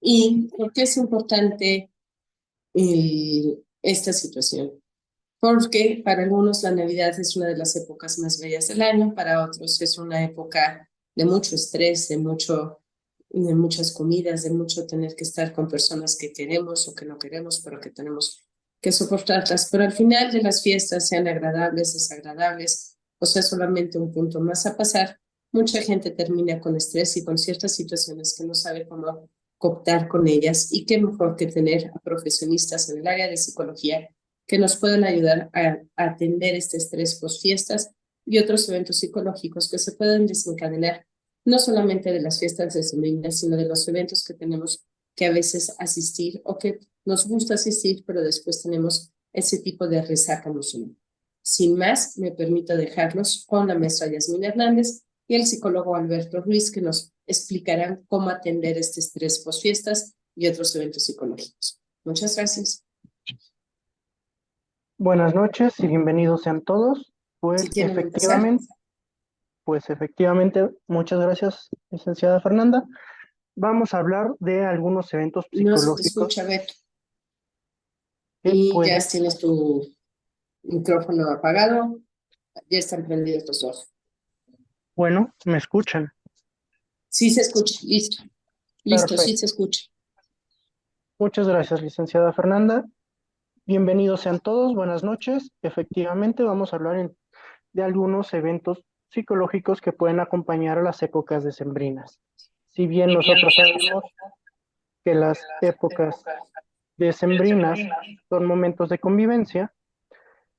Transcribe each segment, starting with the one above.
¿Y por qué es importante esta situación? Porque para algunos la Navidad es una de las épocas más bellas del año, para otros es una época de mucho estrés, de muchas comidas, de mucho tener que estar con personas que queremos o que no queremos, pero que tenemos que soportarlas. Pero al final de las fiestas, sean agradables, desagradables, o sea, solamente un punto más a pasar, mucha gente termina con estrés y con ciertas situaciones que no sabe cómo cooptar con ellas, y qué mejor que tener a profesionistas en el área de psicología que nos pueden ayudar a atender este estrés post fiestas y otros eventos psicológicos que se pueden desencadenar no solamente de las fiestas decembrinas, sino de los eventos que tenemos que a veces asistir o que nos gusta asistir, pero después tenemos ese tipo de resaca emocional. Sin más, me permito dejarlos con la maestra Yasmín Hernández y el psicólogo Alberto Ruiz, que nos explicarán cómo atender este estrés post fiestas y otros eventos psicológicos. Muchas gracias. Buenas noches y bienvenidos sean todos. Si quieren empezar. Pues efectivamente, muchas gracias, licenciada Fernanda. Vamos a hablar de algunos eventos No se te psicológicos escucha, Beto. que Y ya pueden, tienes tu micrófono apagado. Ya están prendidos los dos. bueno, me escuchan. Sí se escucha. Listo. Listo, sí se Perfecto. escucha. Muchas gracias, licenciada Fernanda. Bienvenidos sean todos, buenas noches. Efectivamente, vamos a hablar de algunos eventos psicológicos que pueden acompañar a las épocas decembrinas. Si bien nosotros sabemos que las épocas decembrinas son momentos de convivencia,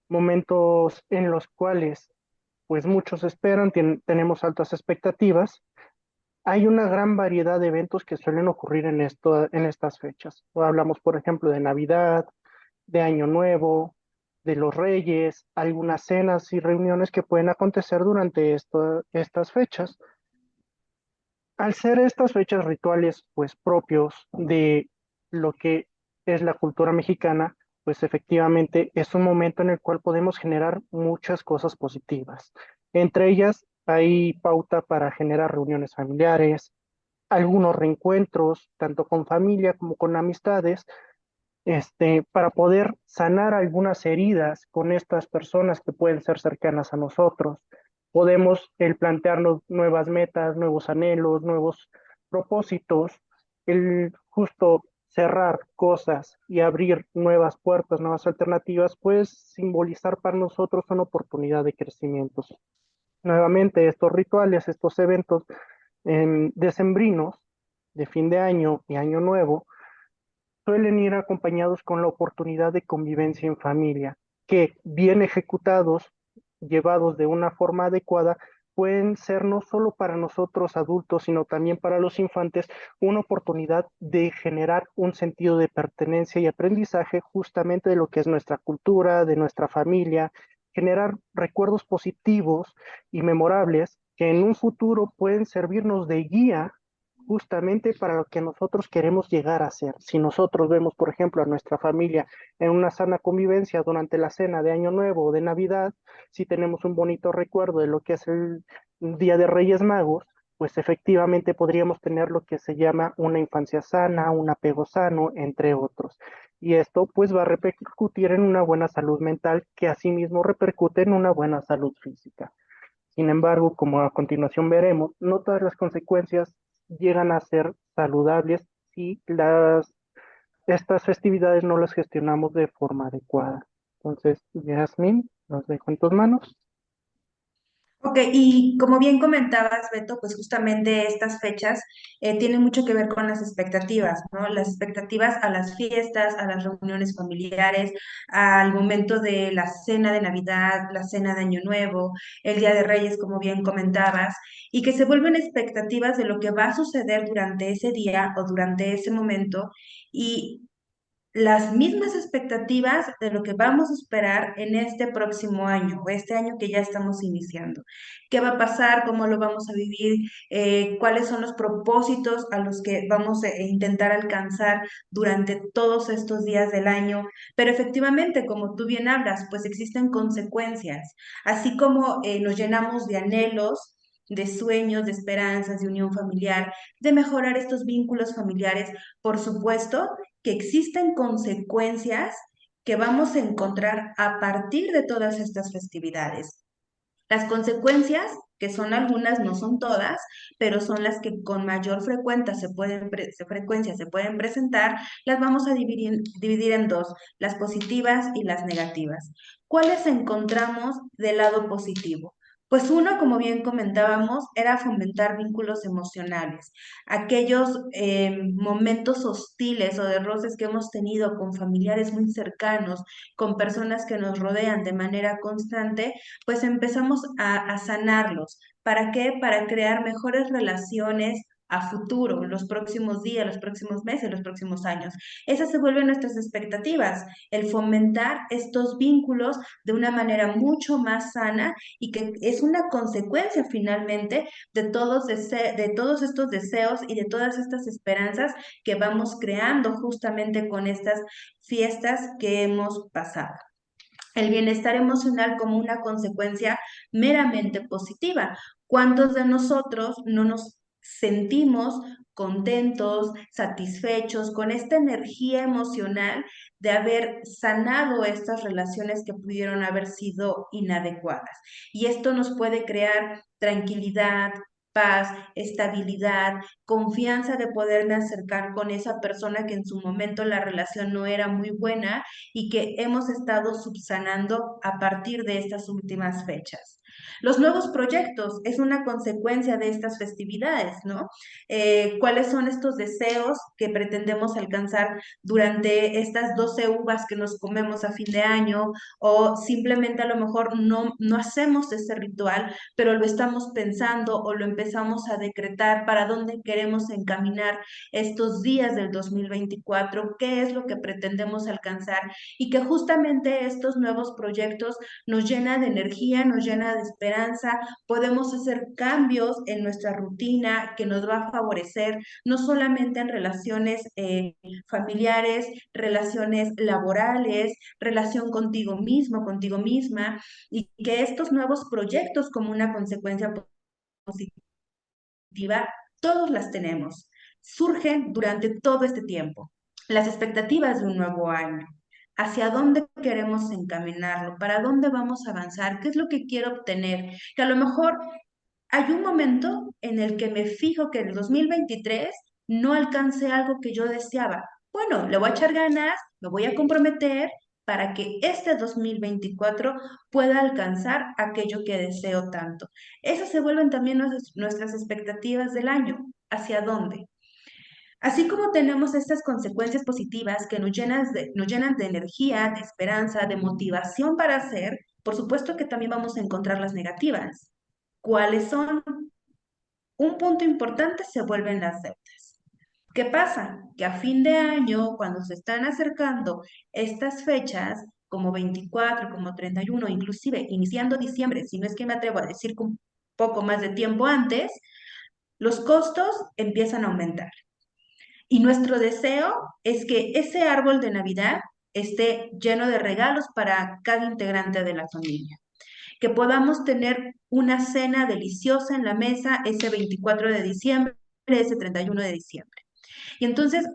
momentos en los cuales pues muchos esperan, tenemos altas expectativas. Hay una gran variedad de eventos que suelen ocurrir en estas fechas. Hablamos, por ejemplo, de Navidad, de Año Nuevo, de los Reyes, algunas cenas y reuniones que pueden acontecer durante estas fechas. Al ser estas fechas rituales, pues propios de lo que es la cultura mexicana, pues efectivamente es un momento en el cual podemos generar muchas cosas positivas. Entre ellas, hay pauta para generar reuniones familiares, algunos reencuentros, tanto con familia como con amistades, para poder sanar algunas heridas con estas personas que pueden ser cercanas a nosotros. Podemos el plantearnos nuevas metas, nuevos anhelos, nuevos propósitos, el justo cerrar cosas y abrir nuevas puertas, nuevas alternativas, pues simbolizar para nosotros una oportunidad de crecimiento. Nuevamente, estos rituales, estos eventos decembrinos de fin de año y año nuevo, suelen ir acompañados con la oportunidad de convivencia en familia, que bien ejecutados, llevados de una forma adecuada, pueden ser no solo para nosotros adultos, sino también para los infantes, una oportunidad de generar un sentido de pertenencia y aprendizaje justamente de lo que es nuestra cultura, de nuestra familia, generar recuerdos positivos y memorables que en un futuro pueden servirnos de guía justamente para lo que nosotros queremos llegar a ser. Si nosotros vemos, por ejemplo, a nuestra familia en una sana convivencia durante la cena de Año Nuevo o de Navidad, si tenemos un bonito recuerdo de lo que es el Día de Reyes Magos, pues efectivamente podríamos tener lo que se llama una infancia sana, un apego sano, entre otros. Y esto pues va a repercutir en una buena salud mental que asimismo repercute en una buena salud física. Sin embargo, como a continuación veremos, no todas las consecuencias llegan a ser saludables si estas festividades no las gestionamos de forma adecuada. Entonces, Yasmín, los dejo en tus manos. Ok, y como bien comentabas, Beto, pues justamente estas fechas tienen mucho que ver con las expectativas, ¿no? Las expectativas a las fiestas, a las reuniones familiares, al momento de la cena de Navidad, la cena de Año Nuevo, el Día de Reyes, como bien comentabas, y que se vuelven expectativas de lo que va a suceder durante ese día o durante ese momento. Y las mismas expectativas de lo que vamos a esperar en este próximo año o este año que ya estamos iniciando. ¿Qué va a pasar? ¿Cómo lo vamos a vivir? ¿Cuáles son los propósitos a los que vamos a intentar alcanzar durante todos estos días del año? Pero efectivamente, como tú bien hablas, pues existen consecuencias. Así como nos llenamos de anhelos, de sueños, de esperanzas, de unión familiar, de mejorar estos vínculos familiares. Por supuesto que existen consecuencias que vamos a encontrar a partir de todas estas festividades. Las consecuencias, que son algunas, no son todas, pero son las que con mayor frecuencia se pueden presentar, las vamos a dividir en dos, las positivas y las negativas. ¿Cuáles encontramos del lado positivo? Pues uno, como bien comentábamos, era fomentar vínculos emocionales. Aquellos momentos hostiles o de roces que hemos tenido con familiares muy cercanos, con personas que nos rodean de manera constante, pues empezamos a sanarlos. ¿Para qué? Para crear mejores relaciones a futuro, los próximos días, los próximos meses, los próximos años. Esas se vuelven nuestras expectativas, el fomentar estos vínculos de una manera mucho más sana y que es una consecuencia finalmente de todos estos deseos y de todas estas esperanzas que vamos creando justamente con estas fiestas que hemos pasado. El bienestar emocional como una consecuencia meramente positiva. ¿Cuántos de nosotros no nos sentimos contentos, satisfechos con esta energía emocional de haber sanado estas relaciones que pudieron haber sido inadecuadas? Y esto nos puede crear tranquilidad, paz, estabilidad, confianza de poderme acercar con esa persona que en su momento la relación no era muy buena y que hemos estado subsanando a partir de estas últimas fechas. Los nuevos proyectos es una consecuencia de estas festividades, ¿no? ¿Cuáles son estos deseos que pretendemos alcanzar durante estas 12 uvas que nos comemos a fin de año? O simplemente a lo mejor no hacemos ese ritual, pero lo estamos pensando o lo empezamos a decretar para dónde queremos encaminar estos días del 2024, qué es lo que pretendemos alcanzar y que justamente estos nuevos proyectos nos llenan de energía, nos llenan de esperanza, podemos hacer cambios en nuestra rutina que nos va a favorecer, no solamente en relaciones familiares, relaciones laborales, relación contigo mismo, contigo misma, y que estos nuevos proyectos como una consecuencia positiva, todos las tenemos, surgen durante todo este tiempo. Las expectativas de un nuevo año, hacia dónde queremos encaminarlo, para dónde vamos a avanzar, qué es lo que quiero obtener, que a lo mejor hay un momento en el que me fijo que en el 2023 no alcancé algo que yo deseaba. Bueno, le voy a echar ganas, me voy a comprometer para que este 2024 pueda alcanzar aquello que deseo tanto. Esas se vuelven también nuestras expectativas del año. ¿Hacia dónde? Así como tenemos estas consecuencias positivas que nos llenan de energía, de esperanza, de motivación para hacer, por supuesto que también vamos a encontrar las negativas. ¿Cuáles son? Un punto importante se vuelven las deudas. ¿Qué pasa? Que a fin de año, cuando se están acercando estas fechas, como 24, como 31, inclusive iniciando diciembre, si no es que me atrevo a decir que un poco más de tiempo antes, los costos empiezan a aumentar. Y nuestro deseo es que ese árbol de Navidad esté lleno de regalos para cada integrante de la familia. Que podamos tener una cena deliciosa en la mesa ese 24 de diciembre, ese 31 de diciembre. Y entonces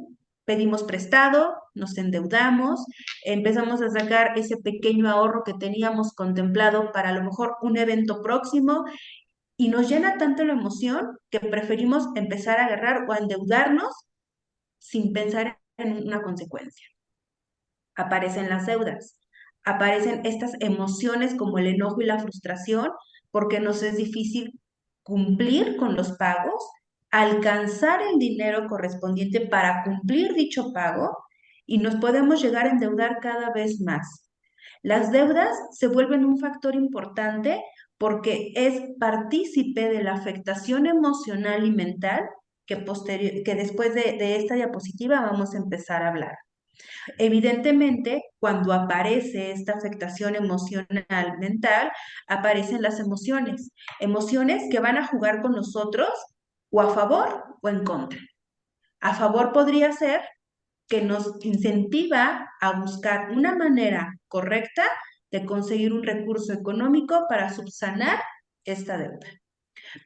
pedimos prestado, nos endeudamos, empezamos a sacar ese pequeño ahorro que teníamos contemplado para a lo mejor un evento próximo y nos llena tanto la emoción que preferimos empezar a agarrar o a endeudarnos sin pensar en una consecuencia. Aparecen las deudas, aparecen estas emociones como el enojo y la frustración porque nos es difícil cumplir con los pagos, alcanzar el dinero correspondiente para cumplir dicho pago y nos podemos llegar a endeudar cada vez más. Las deudas se vuelven un factor importante porque es partícipe de la afectación emocional y mental que después de esta diapositiva vamos a empezar a hablar. Evidentemente, cuando aparece esta afectación emocional mental, aparecen las emociones, emociones que van a jugar con nosotros o a favor o en contra. A favor podría ser que nos incentiva a buscar una manera correcta de conseguir un recurso económico para subsanar esta deuda.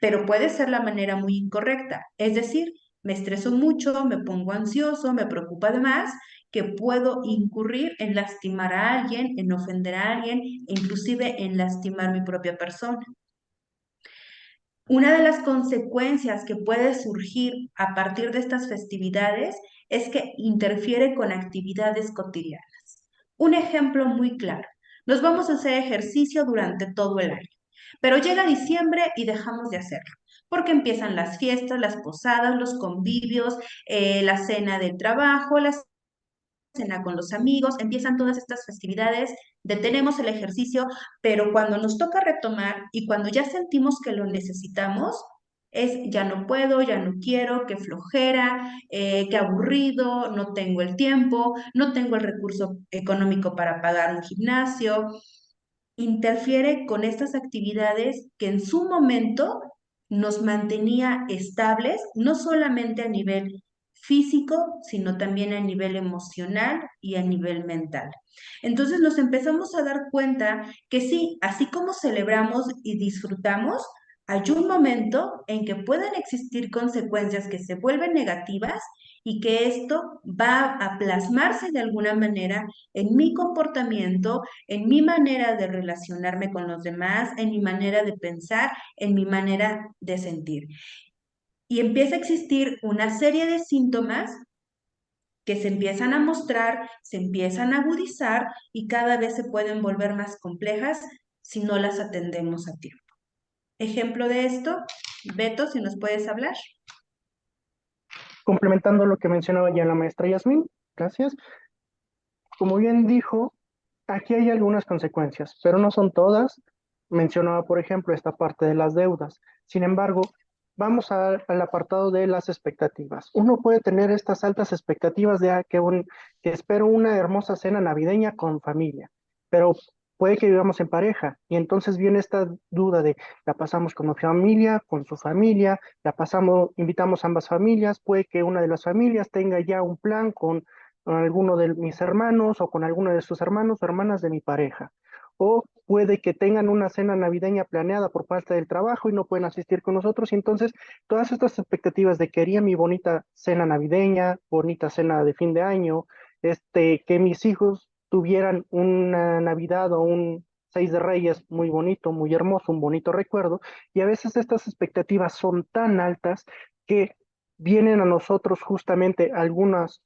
pero puede ser la manera muy incorrecta. Es decir, me estreso mucho, me pongo ansioso, me preocupa de más, que puedo incurrir en lastimar a alguien, en ofender a alguien, e inclusive en lastimar mi propia persona. Una de las consecuencias que puede surgir a partir de estas festividades es que interfiere con actividades cotidianas. Un ejemplo muy claro, nos vamos a hacer ejercicio durante todo el año, pero llega diciembre y dejamos de hacerlo, porque empiezan las fiestas, las posadas, los convivios, la cena del trabajo, la cena con los amigos, empiezan todas estas festividades, detenemos el ejercicio, pero cuando nos toca retomar y cuando ya sentimos que lo necesitamos, es ya no puedo, ya no quiero, qué flojera, qué aburrido, no tengo el tiempo, no tengo el recurso económico para pagar un gimnasio. Interfiere con estas actividades que en su momento nos mantenía estables, no solamente a nivel físico, sino también a nivel emocional y a nivel mental. Entonces nos empezamos a dar cuenta que sí, así como celebramos y disfrutamos, hay un momento en que pueden existir consecuencias que se vuelven negativas y que esto va a plasmarse de alguna manera en mi comportamiento, en mi manera de relacionarme con los demás, en mi manera de pensar, en mi manera de sentir. Y empieza a existir una serie de síntomas que se empiezan a mostrar, se empiezan a agudizar y cada vez se pueden volver más complejas si no las atendemos a tiempo. Ejemplo de esto, Beto, si nos puedes hablar. Complementando lo que mencionaba ya la maestra Yasmín, gracias. Como bien dijo, aquí hay algunas consecuencias, pero no son todas. Mencionaba, por ejemplo, esta parte de las deudas. Sin embargo, vamos al apartado de las expectativas. Uno puede tener estas altas expectativas de que espero una hermosa cena navideña con familia, pero puede que vivamos en pareja y entonces viene esta duda de la pasamos con mi familia, con su familia, la pasamos, invitamos a ambas familias, puede que una de las familias tenga ya un plan con alguno de mis hermanos o con alguno de sus hermanos o hermanas de mi pareja. O puede que tengan una cena navideña planeada por parte del trabajo y no pueden asistir con nosotros. Y entonces, todas estas expectativas de quería mi bonita cena navideña, bonita cena de fin de año, que mis hijos tuvieran una Navidad o un 6 de Reyes muy bonito, muy hermoso, un bonito recuerdo. Y a veces estas expectativas son tan altas que vienen a nosotros justamente algunas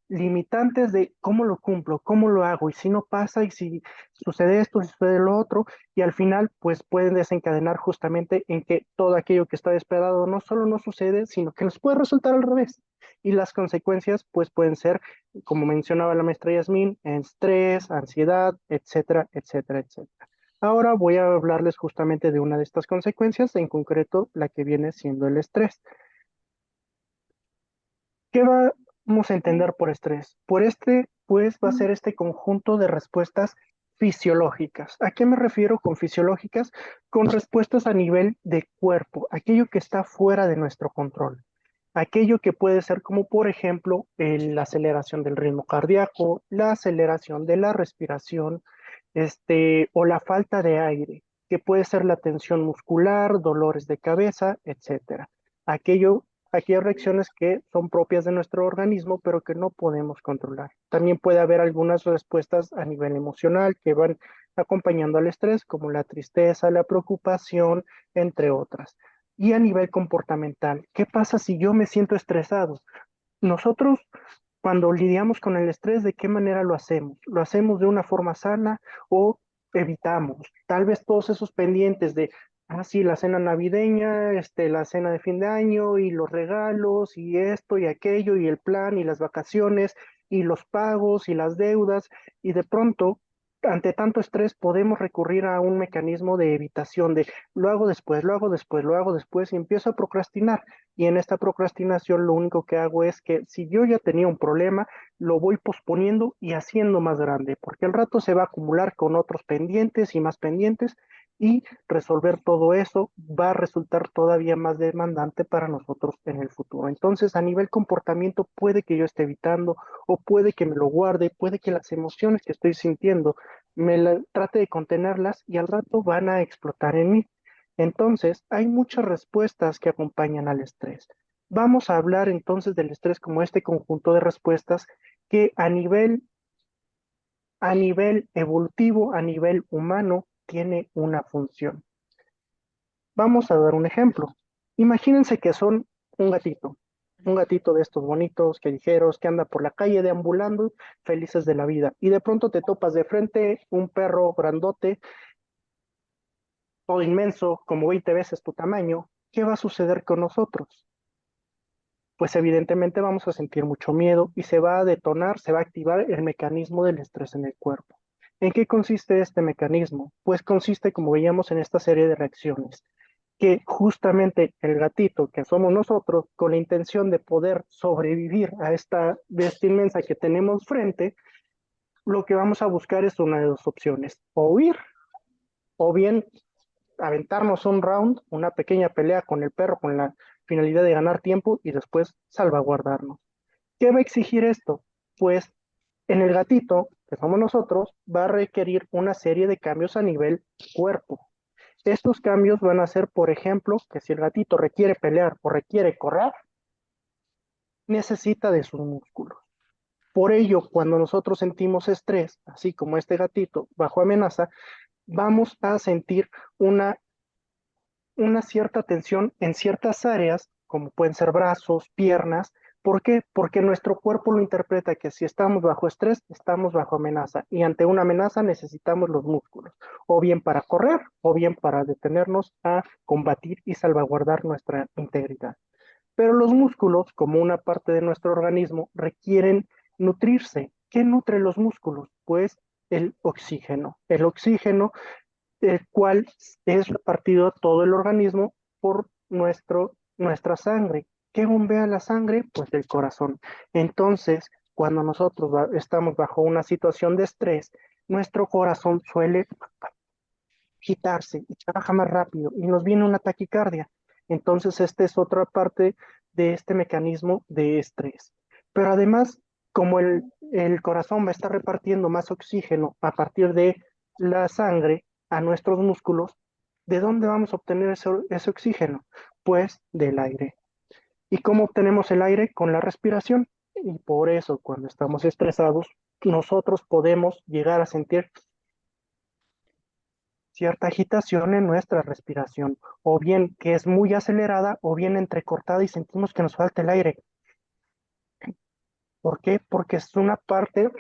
limitantes de cómo lo cumplo, cómo lo hago, y si no pasa, y si sucede esto, si sucede lo otro, y al final, pues pueden desencadenar justamente en que todo aquello que estaba esperado no solo no sucede, sino que nos puede resultar al revés. Y las consecuencias, pues pueden ser, como mencionaba la maestra Yasmín, estrés, ansiedad, etcétera, etcétera, etcétera. Ahora voy a hablarles justamente de una de estas consecuencias, en concreto la que viene siendo el estrés. ¿Qué vamos a entender por estrés? Por pues va a ser este conjunto de respuestas fisiológicas. ¿A qué me refiero con fisiológicas? Con respuestas a nivel de cuerpo, aquello que está fuera de nuestro control. Aquello que puede ser como, por ejemplo, la aceleración del ritmo cardíaco, la aceleración de la respiración, o la falta de aire, que puede ser la tensión muscular, dolores de cabeza, etcétera. Aquello Aquellas reacciones que son propias de nuestro organismo, pero que no podemos controlar. También puede haber algunas respuestas a nivel emocional que van acompañando al estrés, como la tristeza, la preocupación, entre otras. Y a nivel comportamental, ¿qué pasa si yo me siento estresado? Nosotros, cuando lidiamos con el estrés, ¿de qué manera lo hacemos? ¿Lo hacemos de una forma sana o evitamos? Tal vez todos esos pendientes de, sí, la cena navideña, la cena de fin de año y los regalos y esto y aquello y el plan y las vacaciones y los pagos y las deudas y de pronto, ante tanto estrés, podemos recurrir a un mecanismo de evitación de lo hago después, lo hago después, lo hago después y empiezo a procrastinar. Y en esta procrastinación lo único que hago es que si yo ya tenía un problema, lo voy posponiendo y haciendo más grande, porque al rato se va a acumular con otros pendientes y más pendientes y resolver todo eso va a resultar todavía más demandante para nosotros en el futuro. Entonces, a nivel comportamiento, puede que yo esté evitando o puede que me lo guarde, puede que las emociones que estoy sintiendo trate de contenerlas y al rato van a explotar en mí. Entonces, hay muchas respuestas que acompañan al estrés. Vamos a hablar entonces del estrés como este conjunto de respuestas que a nivel evolutivo, a nivel humano, tiene una función. Vamos a dar un ejemplo. Imagínense que son un gatito de estos bonitos, callejeros, que anda por la calle deambulando, felices de la vida. Y de pronto te topas de frente un perro grandote, todo inmenso, como 20 veces tu tamaño. ¿Qué va a suceder con nosotros? Pues evidentemente vamos a sentir mucho miedo y se va a detonar, se va a activar el mecanismo del estrés en el cuerpo. ¿En qué consiste este mecanismo? Pues consiste, como veíamos, en esta serie de reacciones que justamente el gatito, que somos nosotros, con la intención de poder sobrevivir a esta bestia inmensa que tenemos frente, lo que vamos a buscar es una de dos opciones, o huir, o bien aventarnos un round, una pequeña pelea con el perro con la finalidad de ganar tiempo y después salvaguardarnos. ¿Qué va a exigir esto? Pues en el gatito, que somos nosotros, va a requerir una serie de cambios a nivel cuerpo. Estos cambios van a ser, por ejemplo, que si el gatito requiere pelear o requiere correr, necesita de sus músculos. Por ello, cuando nosotros sentimos estrés, así como este gatito bajo amenaza, vamos a sentir una cierta tensión en ciertas áreas, como pueden ser brazos, piernas. ¿Por qué? Porque nuestro cuerpo lo interpreta que si estamos bajo estrés, estamos bajo amenaza. Y ante una amenaza necesitamos los músculos, o bien para correr, o bien para detenernos a combatir y salvaguardar nuestra integridad. Pero los músculos, como una parte de nuestro organismo, requieren nutrirse. ¿Qué nutre los músculos? Pues el oxígeno. El oxígeno, el cual es repartido a todo el organismo por nuestra sangre. ¿Qué bombea la sangre? Pues el corazón. Entonces, cuando nosotros estamos bajo una situación de estrés, nuestro corazón suele agitarse y trabaja más rápido y nos viene una taquicardia. Entonces, esta es otra parte de este mecanismo de estrés. Pero además, como el corazón va a estar repartiendo más oxígeno a partir de la sangre a nuestros músculos, ¿de dónde vamos a obtener ese oxígeno? Pues del aire. ¿Y cómo obtenemos el aire? Con la respiración. Y por eso, cuando estamos estresados, nosotros podemos llegar a sentir cierta agitación en nuestra respiración, o bien que es muy acelerada, o bien entrecortada y sentimos que nos falta el aire. ¿Por qué? Porque es una parte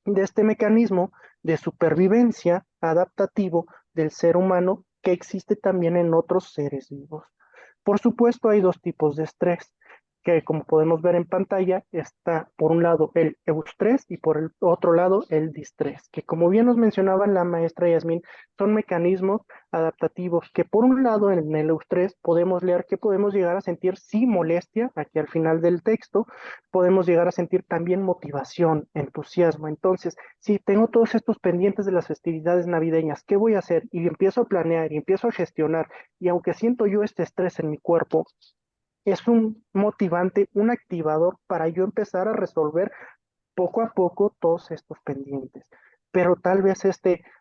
de este mecanismo de supervivencia adaptativo del ser humano que existe también en otros seres vivos. Por supuesto, hay dos tipos de estrés, que como podemos ver en pantalla, está por un lado el eustrés y por el otro lado el distrés, que como bien nos mencionaba la maestra Yasmín, son mecanismos adaptativos que por un lado en el eustrés podemos leer que podemos llegar a sentir sí molestia, aquí al final del texto, podemos llegar a sentir también motivación, entusiasmo. Entonces, si tengo todos estos pendientes de las festividades navideñas, ¿qué voy a hacer? Y empiezo a planear y empiezo a gestionar, y aunque siento yo este estrés en mi cuerpo, es un motivante, un activador para yo empezar a resolver poco a poco todos estos pendientes. Pero tal vez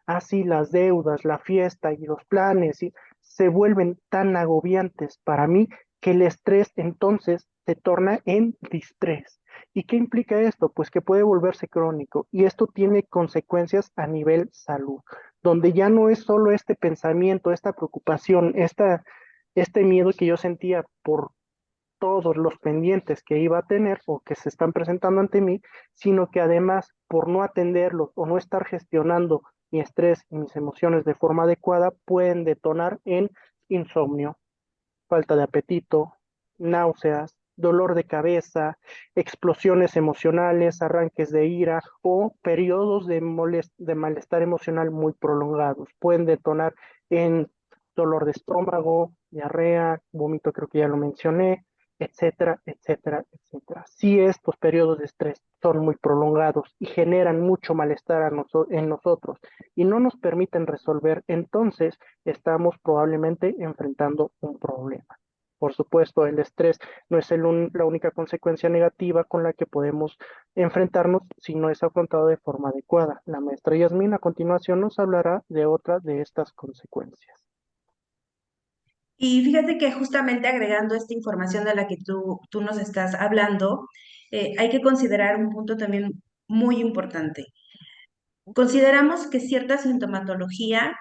así las deudas, la fiesta y los planes se vuelven tan agobiantes para mí que el estrés entonces se torna en distrés. ¿Y qué implica esto? Pues que puede volverse crónico y esto tiene consecuencias a nivel salud, donde ya no es solo este pensamiento, esta preocupación, este miedo que yo sentía por todos los pendientes que iba a tener o que se están presentando ante mí, sino que además por no atenderlos o no estar gestionando mi estrés y mis emociones de forma adecuada, pueden detonar en insomnio, falta de apetito, náuseas, dolor de cabeza, explosiones emocionales, arranques de ira o periodos de malestar emocional muy prolongados. Pueden detonar en dolor de estómago, diarrea, vómito, creo que ya lo mencioné, etcétera, etcétera, etcétera. Si estos periodos de estrés son muy prolongados y generan mucho malestar en nosotros y no nos permiten resolver, entonces estamos probablemente enfrentando un problema. Por supuesto, el estrés no es la única consecuencia negativa con la que podemos enfrentarnos si no es afrontado de forma adecuada. La maestra Yasmín a continuación nos hablará de otra de estas consecuencias. Y fíjate que justamente agregando esta información de la que tú nos estás hablando, hay que considerar un punto también muy importante. Consideramos que cierta sintomatología,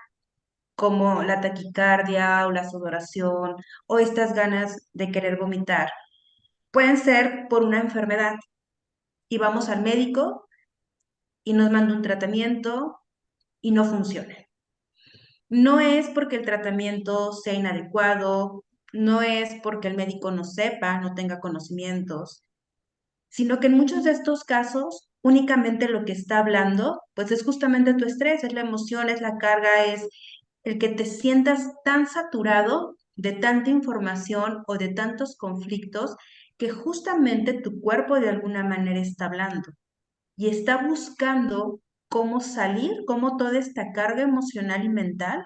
como la taquicardia o la sudoración o estas ganas de querer vomitar, pueden ser por una enfermedad y vamos al médico y nos manda un tratamiento y no funciona. No es porque el tratamiento sea inadecuado, no es porque el médico no sepa, no tenga conocimientos, sino que en muchos de estos casos únicamente lo que está hablando, pues es justamente tu estrés, es la emoción, es la carga, es el que te sientas tan saturado de tanta información o de tantos conflictos que justamente tu cuerpo de alguna manera está hablando y está buscando cómo salir, cómo toda esta carga emocional y mental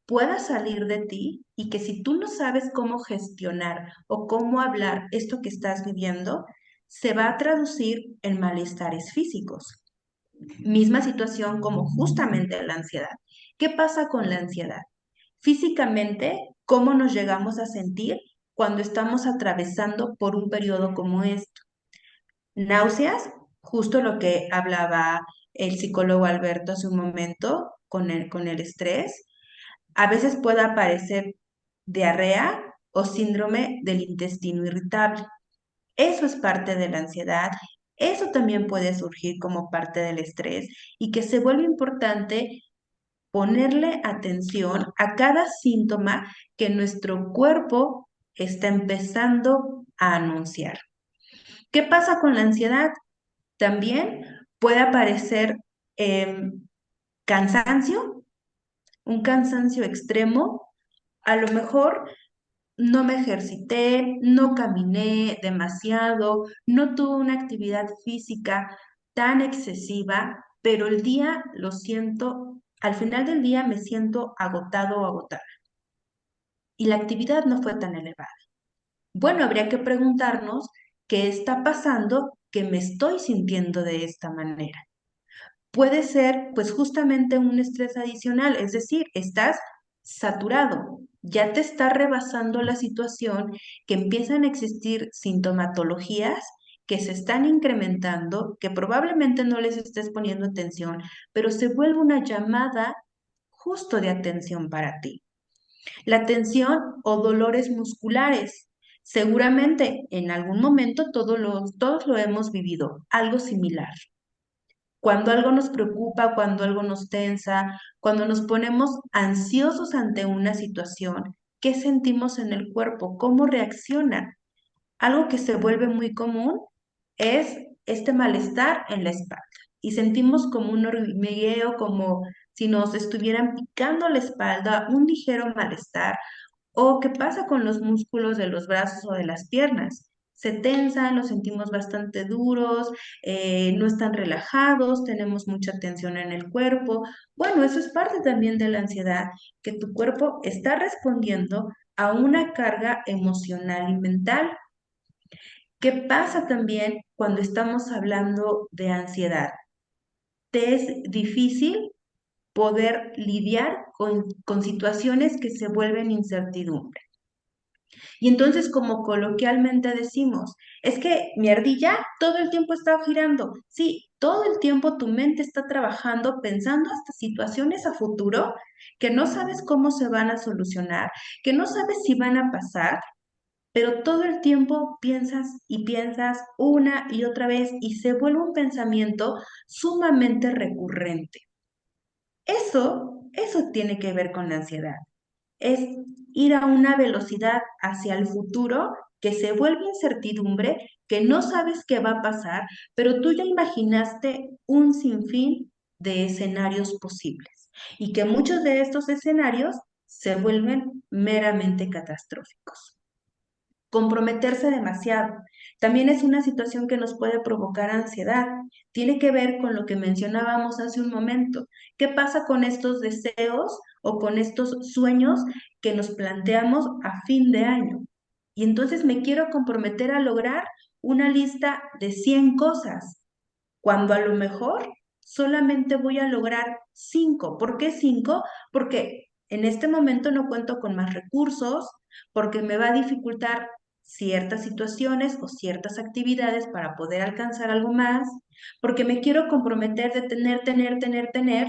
pueda salir de ti y que si tú no sabes cómo gestionar o cómo hablar esto que estás viviendo, se va a traducir en malestares físicos. Misma situación como justamente la ansiedad. ¿Qué pasa con la ansiedad? Físicamente, ¿cómo nos llegamos a sentir cuando estamos atravesando por un periodo como este? Náuseas, justo lo que hablaba el psicólogo Alberto hace un momento con el estrés. A veces puede aparecer diarrea o síndrome del intestino irritable. Eso es parte de la ansiedad. Eso también puede surgir como parte del estrés y que se vuelve importante ponerle atención a cada síntoma que nuestro cuerpo está empezando a anunciar. ¿Qué pasa con la ansiedad? También puede aparecer cansancio, un cansancio extremo. A lo mejor no me ejercité, no caminé demasiado, no tuve una actividad física tan excesiva, pero el día lo siento, al final del día me siento agotado o agotada y la actividad no fue tan elevada. Bueno, habría que preguntarnos qué está pasando que me estoy sintiendo de esta manera. Puede ser pues justamente un estrés adicional, es decir, estás saturado, ya te está rebasando la situación, que empiezan a existir sintomatologías que se están incrementando, que probablemente no les estés poniendo atención, pero se vuelve una llamada justo de atención para ti. La tensión o dolores musculares. Seguramente en algún momento todos lo hemos vivido, algo similar. Cuando algo nos preocupa, cuando algo nos tensa, cuando nos ponemos ansiosos ante una situación, ¿qué sentimos en el cuerpo? ¿Cómo reacciona? Algo que se vuelve muy común es este malestar en la espalda y sentimos como un hormigueo, como si nos estuvieran picando la espalda, un ligero malestar. ¿O qué pasa con los músculos de los brazos o de las piernas? Se tensan, los sentimos bastante duros, no están relajados, tenemos mucha tensión en el cuerpo. Bueno, eso es parte también de la ansiedad, que tu cuerpo está respondiendo a una carga emocional y mental. ¿Qué pasa también cuando estamos hablando de ansiedad? Te es difícil poder lidiar con situaciones que se vuelven incertidumbre. Y entonces, como coloquialmente decimos, es que mi ardilla todo el tiempo está girando. Sí, todo el tiempo tu mente está trabajando pensando hasta situaciones a futuro que no sabes cómo se van a solucionar, que no sabes si van a pasar, pero todo el tiempo piensas y piensas una y otra vez y se vuelve un pensamiento sumamente recurrente. Eso tiene que ver con la ansiedad. Es ir a una velocidad hacia el futuro que se vuelve incertidumbre, que no sabes qué va a pasar, pero tú ya imaginaste un sinfín de escenarios posibles y que muchos de estos escenarios se vuelven meramente catastróficos. Comprometerse demasiado también es una situación que nos puede provocar ansiedad. Tiene que ver con lo que mencionábamos hace un momento. ¿Qué pasa con estos deseos o con estos sueños que nos planteamos a fin de año? Y entonces me quiero comprometer a lograr una lista de 100 cosas, cuando a lo mejor solamente voy a lograr 5. ¿Por qué 5? Porque en este momento no cuento con más recursos, porque me va a dificultar ciertas situaciones o ciertas actividades para poder alcanzar algo más, porque me quiero comprometer de tener,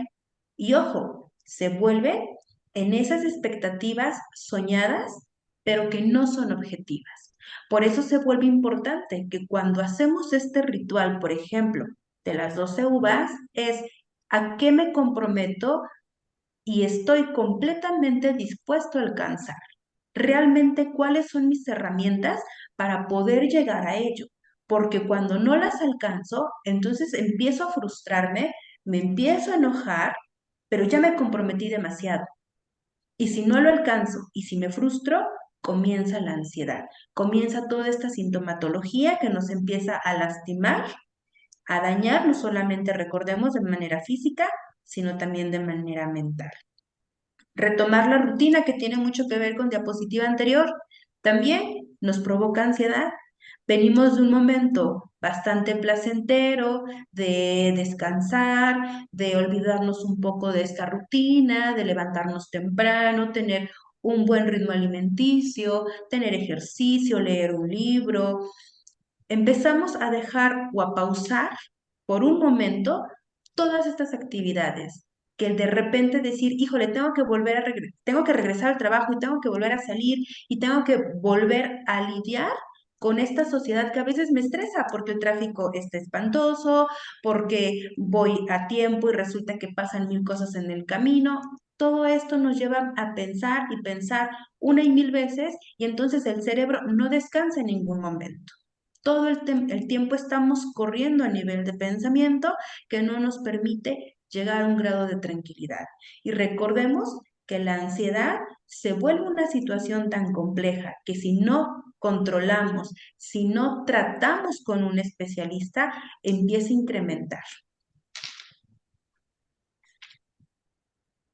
y ojo, se vuelve en esas expectativas soñadas, pero que no son objetivas. Por eso se vuelve importante que cuando hacemos este ritual, por ejemplo, de las 12 uvas, es a qué me comprometo y estoy completamente dispuesto a alcanzar. Realmente, ¿cuáles son mis herramientas para poder llegar a ello? Porque cuando no las alcanzo, entonces empiezo a frustrarme, me empiezo a enojar, pero ya me comprometí demasiado. Y si no lo alcanzo y si me frustro, comienza la ansiedad, comienza toda esta sintomatología que nos empieza a lastimar, a dañar, no solamente recordemos de manera física, sino también de manera mental. Retomar la rutina que tiene mucho que ver con diapositiva anterior también nos provoca ansiedad. Venimos de un momento bastante placentero, de descansar, de olvidarnos un poco de esta rutina, de levantarnos temprano, tener un buen ritmo alimenticio, tener ejercicio, leer un libro. Empezamos a dejar o a pausar por un momento todas estas actividades, que el de repente decir, híjole, tengo que regresar al trabajo y tengo que volver a salir y tengo que volver a lidiar con esta sociedad que a veces me estresa porque el tráfico está espantoso, porque voy a tiempo y resulta que pasan mil cosas en el camino. Todo esto nos lleva a pensar y pensar una y mil veces y entonces el cerebro no descansa en ningún momento. Todo el tiempo estamos corriendo a nivel de pensamiento que no nos permite llegar a un grado de tranquilidad. Y recordemos que la ansiedad se vuelve una situación tan compleja que si no controlamos, si no tratamos con un especialista, empieza a incrementar.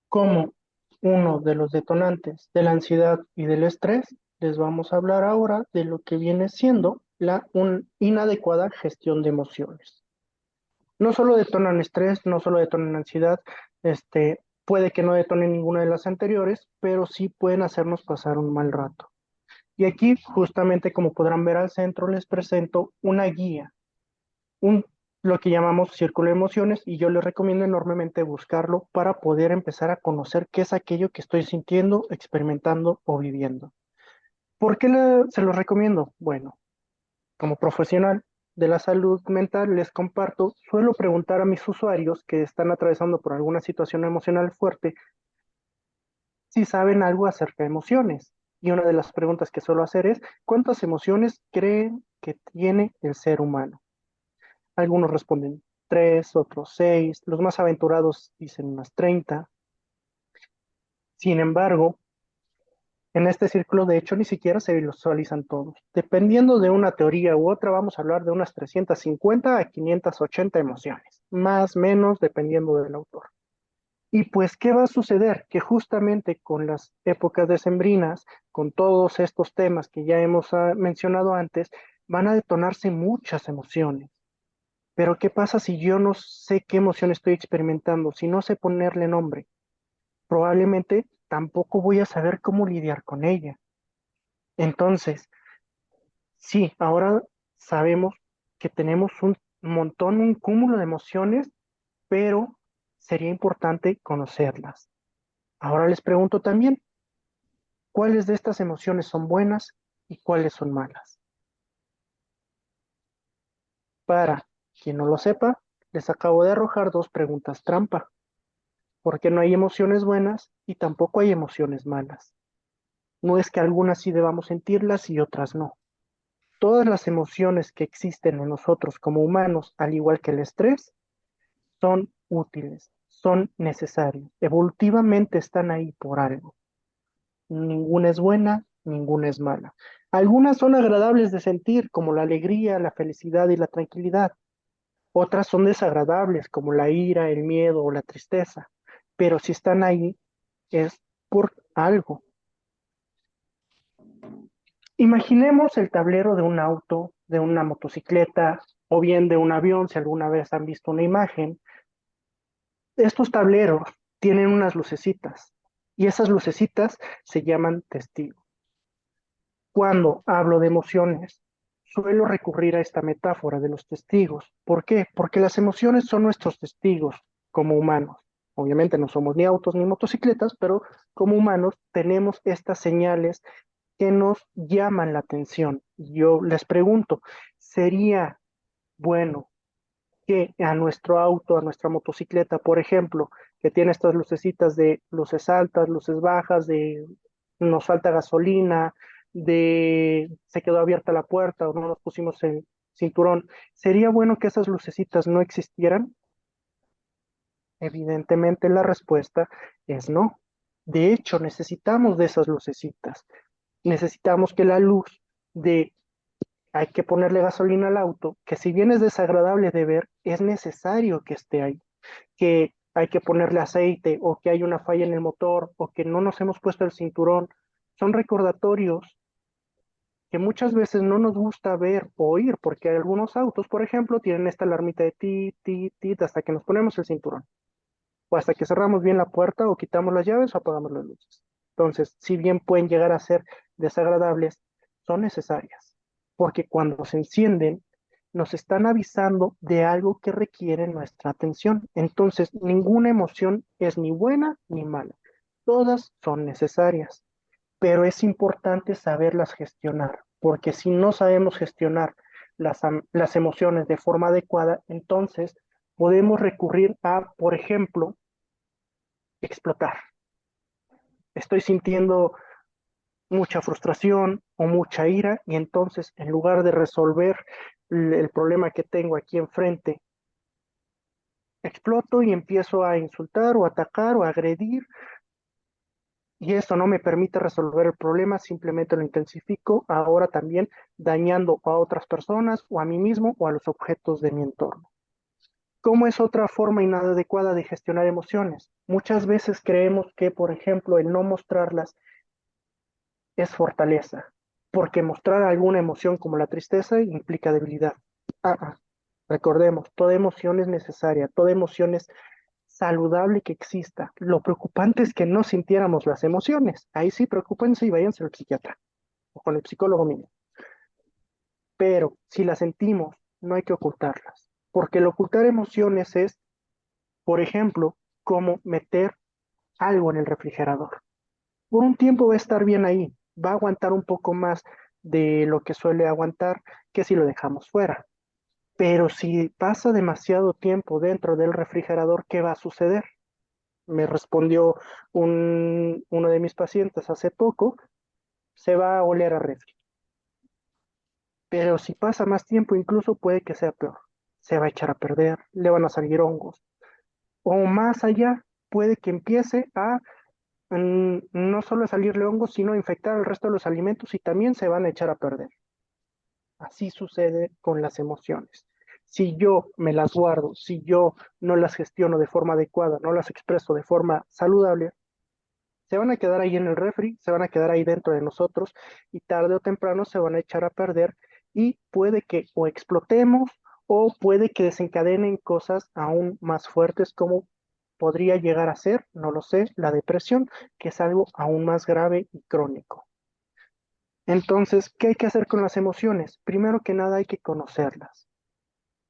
Como uno de los detonantes de la ansiedad y del estrés, les vamos a hablar ahora de lo que viene siendo la inadecuada gestión de emociones. No solo detonan estrés, no solo detonan ansiedad, puede que no detonen ninguna de las anteriores, pero sí pueden hacernos pasar un mal rato. Y aquí, justamente como podrán ver al centro, les presento una guía, un, lo que llamamos círculo de emociones, y yo les recomiendo enormemente buscarlo para poder empezar a conocer qué es aquello que estoy sintiendo, experimentando o viviendo. ¿Por qué se los recomiendo? Bueno, como profesional de la salud mental, les comparto, suelo preguntar a mis usuarios que están atravesando por alguna situación emocional fuerte si saben algo acerca de emociones. Y una de las preguntas que suelo hacer es, ¿cuántas emociones creen que tiene el ser humano? Algunos responden 3, otros 6, los más aventurados dicen unas 30. Sin embargo, en este círculo, de hecho, ni siquiera se visualizan todos. Dependiendo de una teoría u otra, vamos a hablar de unas 350 a 580 emociones, más o menos, dependiendo del autor. Y pues, ¿qué va a suceder? Que justamente con las épocas decembrinas, con todos estos temas que ya hemos mencionado antes, van a detonarse muchas emociones. Pero ¿qué pasa si yo no sé qué emoción estoy experimentando? Si no sé ponerle nombre, probablemente tampoco voy a saber cómo lidiar con ella. Entonces, sí, ahora sabemos que tenemos un montón, un cúmulo de emociones, pero sería importante conocerlas. Ahora les pregunto también, ¿cuáles de estas emociones son buenas y cuáles son malas? Para quien no lo sepa, les acabo de arrojar dos preguntas trampa, porque no hay emociones buenas y tampoco hay emociones malas. No es que algunas sí debamos sentirlas y otras no. Todas las emociones que existen en nosotros como humanos, al igual que el estrés, son útiles, son necesarios. Evolutivamente están ahí por algo. Ninguna es buena, ninguna es mala. Algunas son agradables de sentir, como la alegría, la felicidad y la tranquilidad. Otras son desagradables, como la ira, el miedo o la tristeza. Pero si están ahí, es por algo. Imaginemos el tablero de un auto, de una motocicleta o bien de un avión, si alguna vez han visto una imagen. Estos tableros tienen unas lucecitas y esas lucecitas se llaman testigos. Cuando hablo de emociones, suelo recurrir a esta metáfora de los testigos. ¿Por qué? Porque las emociones son nuestros testigos como humanos. Obviamente no somos ni autos ni motocicletas, pero como humanos tenemos estas señales que nos llaman la atención. Yo les pregunto, ¿sería bueno que a nuestro auto, a nuestra motocicleta, por ejemplo, que tiene estas lucecitas de luces altas, luces bajas, de nos falta gasolina, de se quedó abierta la puerta o no nos pusimos el cinturón, ¿sería bueno que esas lucecitas no existieran? Evidentemente la respuesta es no. De hecho, necesitamos de esas lucecitas. Necesitamos que la luz de hay que ponerle gasolina al auto, que si bien es desagradable de ver, es necesario que esté ahí, que hay que ponerle aceite o que hay una falla en el motor o que no nos hemos puesto el cinturón. Son recordatorios que muchas veces no nos gusta ver o oír, porque algunos autos, por ejemplo, tienen esta alarmita de ti, ti, ti, hasta que nos ponemos el cinturón, o hasta que cerramos bien la puerta o quitamos las llaves o apagamos las luces. Entonces, si bien pueden llegar a ser desagradables, son necesarias, porque cuando se encienden, nos están avisando de algo que requiere nuestra atención. Entonces, ninguna emoción es ni buena ni mala. Todas son necesarias, pero es importante saberlas gestionar, porque si no sabemos gestionar las emociones de forma adecuada, entonces podemos recurrir a, por ejemplo, explotar. Estoy sintiendo mucha frustración o mucha ira y entonces en lugar de resolver el problema que tengo aquí enfrente, exploto y empiezo a insultar o atacar o agredir y eso no me permite resolver el problema, simplemente lo intensifico, ahora también dañando a otras personas o a mí mismo o a los objetos de mi entorno. ¿Cómo es otra forma inadecuada de gestionar emociones? Muchas veces creemos que, por ejemplo, el no mostrarlas es fortaleza, porque mostrar alguna emoción como la tristeza implica debilidad. Ah, ah. Recordemos, toda emoción es necesaria, toda emoción es saludable que exista. Lo preocupante es que no sintiéramos las emociones. Ahí sí, preocúpense y váyanse al psiquiatra o con el psicólogo mismo. Pero si las sentimos, no hay que ocultarlas, porque el ocultar emociones es, por ejemplo, como meter algo en el refrigerador. Por un tiempo va a estar bien ahí, va a aguantar un poco más de lo que suele aguantar que si lo dejamos fuera. Pero si pasa demasiado tiempo dentro del refrigerador, ¿qué va a suceder? Me respondió uno de mis pacientes hace poco, se va a oler a refri. Pero si pasa más tiempo, incluso puede que sea peor. Se va a echar a perder, le van a salir hongos. O más allá, puede que empiece a no solo a salirle hongos, sino a infectar el resto de los alimentos y también se van a echar a perder. Así sucede con las emociones. Si yo me las guardo, si yo no las gestiono de forma adecuada, no las expreso de forma saludable, se van a quedar ahí en el refri, se van a quedar ahí dentro de nosotros y tarde o temprano se van a echar a perder y puede que o explotemos o puede que desencadenen cosas aún más fuertes como podría llegar a ser, no lo sé, la depresión, que es algo aún más grave y crónico. Entonces, ¿qué hay que hacer con las emociones? Primero que nada hay que conocerlas,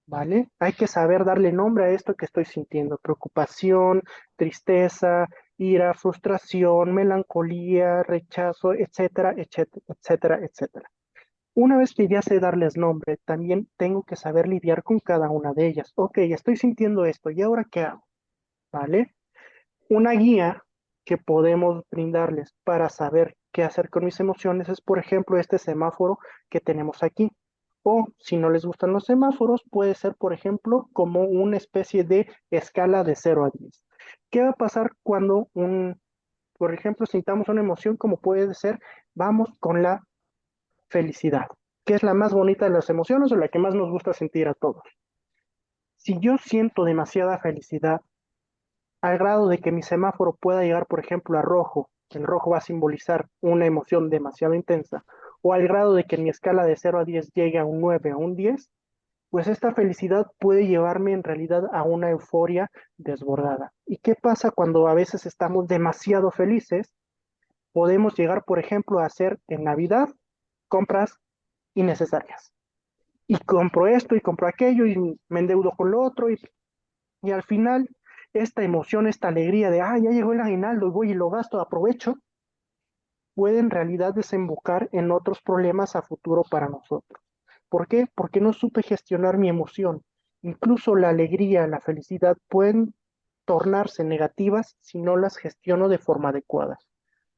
¿vale? Hay que saber darle nombre a esto que estoy sintiendo, preocupación, tristeza, ira, frustración, melancolía, rechazo, etcétera, etcétera, etcétera, etcétera. Una vez que ya sé darles nombre, también tengo que saber lidiar con cada una de ellas. Ok, estoy sintiendo esto, ¿y ahora qué hago? ¿Vale? Una guía que podemos brindarles para saber qué hacer con mis emociones es, por ejemplo, este semáforo que tenemos aquí. O si no les gustan los semáforos, puede ser, por ejemplo, como una especie de escala de 0 a 10. ¿Qué va a pasar cuando por ejemplo, sintamos una emoción como puede ser, vamos con la felicidad, que es la más bonita de las emociones o la que más nos gusta sentir a todos? Si yo siento demasiada felicidad, al grado de que mi semáforo pueda llegar, por ejemplo, a rojo, el rojo va a simbolizar una emoción demasiado intensa, o al grado de que mi escala de 0 a 10 llegue a un 9 o un 10, pues esta felicidad puede llevarme en realidad a una euforia desbordada. ¿Y qué pasa cuando a veces estamos demasiado felices? Podemos llegar, por ejemplo, a hacer en Navidad compras innecesarias. Y compro esto y compro aquello y me endeudo con lo otro y al final esta emoción, esta alegría de, ah, ya llegó el aguinaldo y voy y lo gasto, aprovecho, puede en realidad desembocar en otros problemas a futuro para nosotros. ¿Por qué? Porque no supe gestionar mi emoción. Incluso la alegría, la felicidad pueden tornarse negativas si no las gestiono de forma adecuada.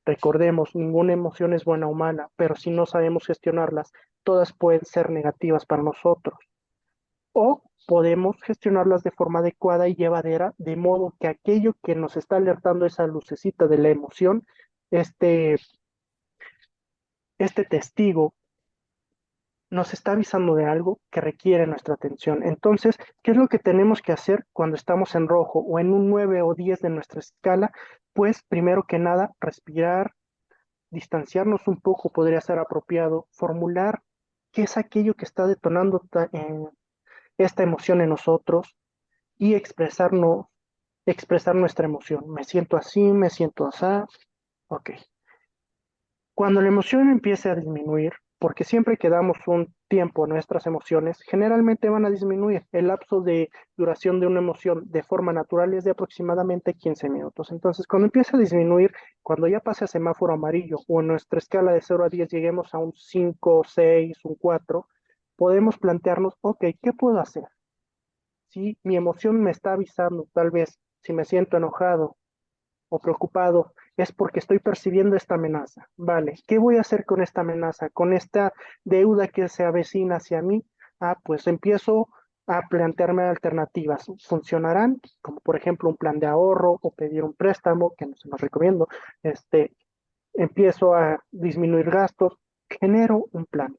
Recordemos, ninguna emoción es buena o mala, pero si no sabemos gestionarlas, todas pueden ser negativas para nosotros. O podemos gestionarlas de forma adecuada y llevadera, de modo que aquello que nos está alertando esa lucecita de la emoción, este, este testigo nos está avisando de algo que requiere nuestra atención. Entonces, ¿qué es lo que tenemos que hacer cuando estamos en rojo o en un 9 o 10 de nuestra escala? Pues primero que nada, respirar, distanciarnos un poco podría ser apropiado, formular qué es aquello que está detonando esta emoción en nosotros y expresar nuestra emoción. Me siento así, me siento así. Ok. Cuando la emoción empiece a disminuir, porque siempre que damos un tiempo a nuestras emociones, generalmente van a disminuir. El lapso de duración de una emoción de forma natural es de aproximadamente 15 minutos. Entonces, cuando empiece a disminuir, cuando ya pase a semáforo amarillo o en nuestra escala de 0 a 10 lleguemos a un 5, 6, un 4, podemos plantearnos, ok, ¿qué puedo hacer? Si mi emoción me está avisando, tal vez si me siento enojado o preocupado, es porque estoy percibiendo esta amenaza. Vale, ¿qué voy a hacer con esta amenaza? Con esta deuda que se avecina hacia mí. Ah, pues empiezo a plantearme alternativas. ¿Funcionarán? Como por ejemplo un plan de ahorro o pedir un préstamo, que no se los recomiendo. Empiezo a disminuir gastos, genero un plan.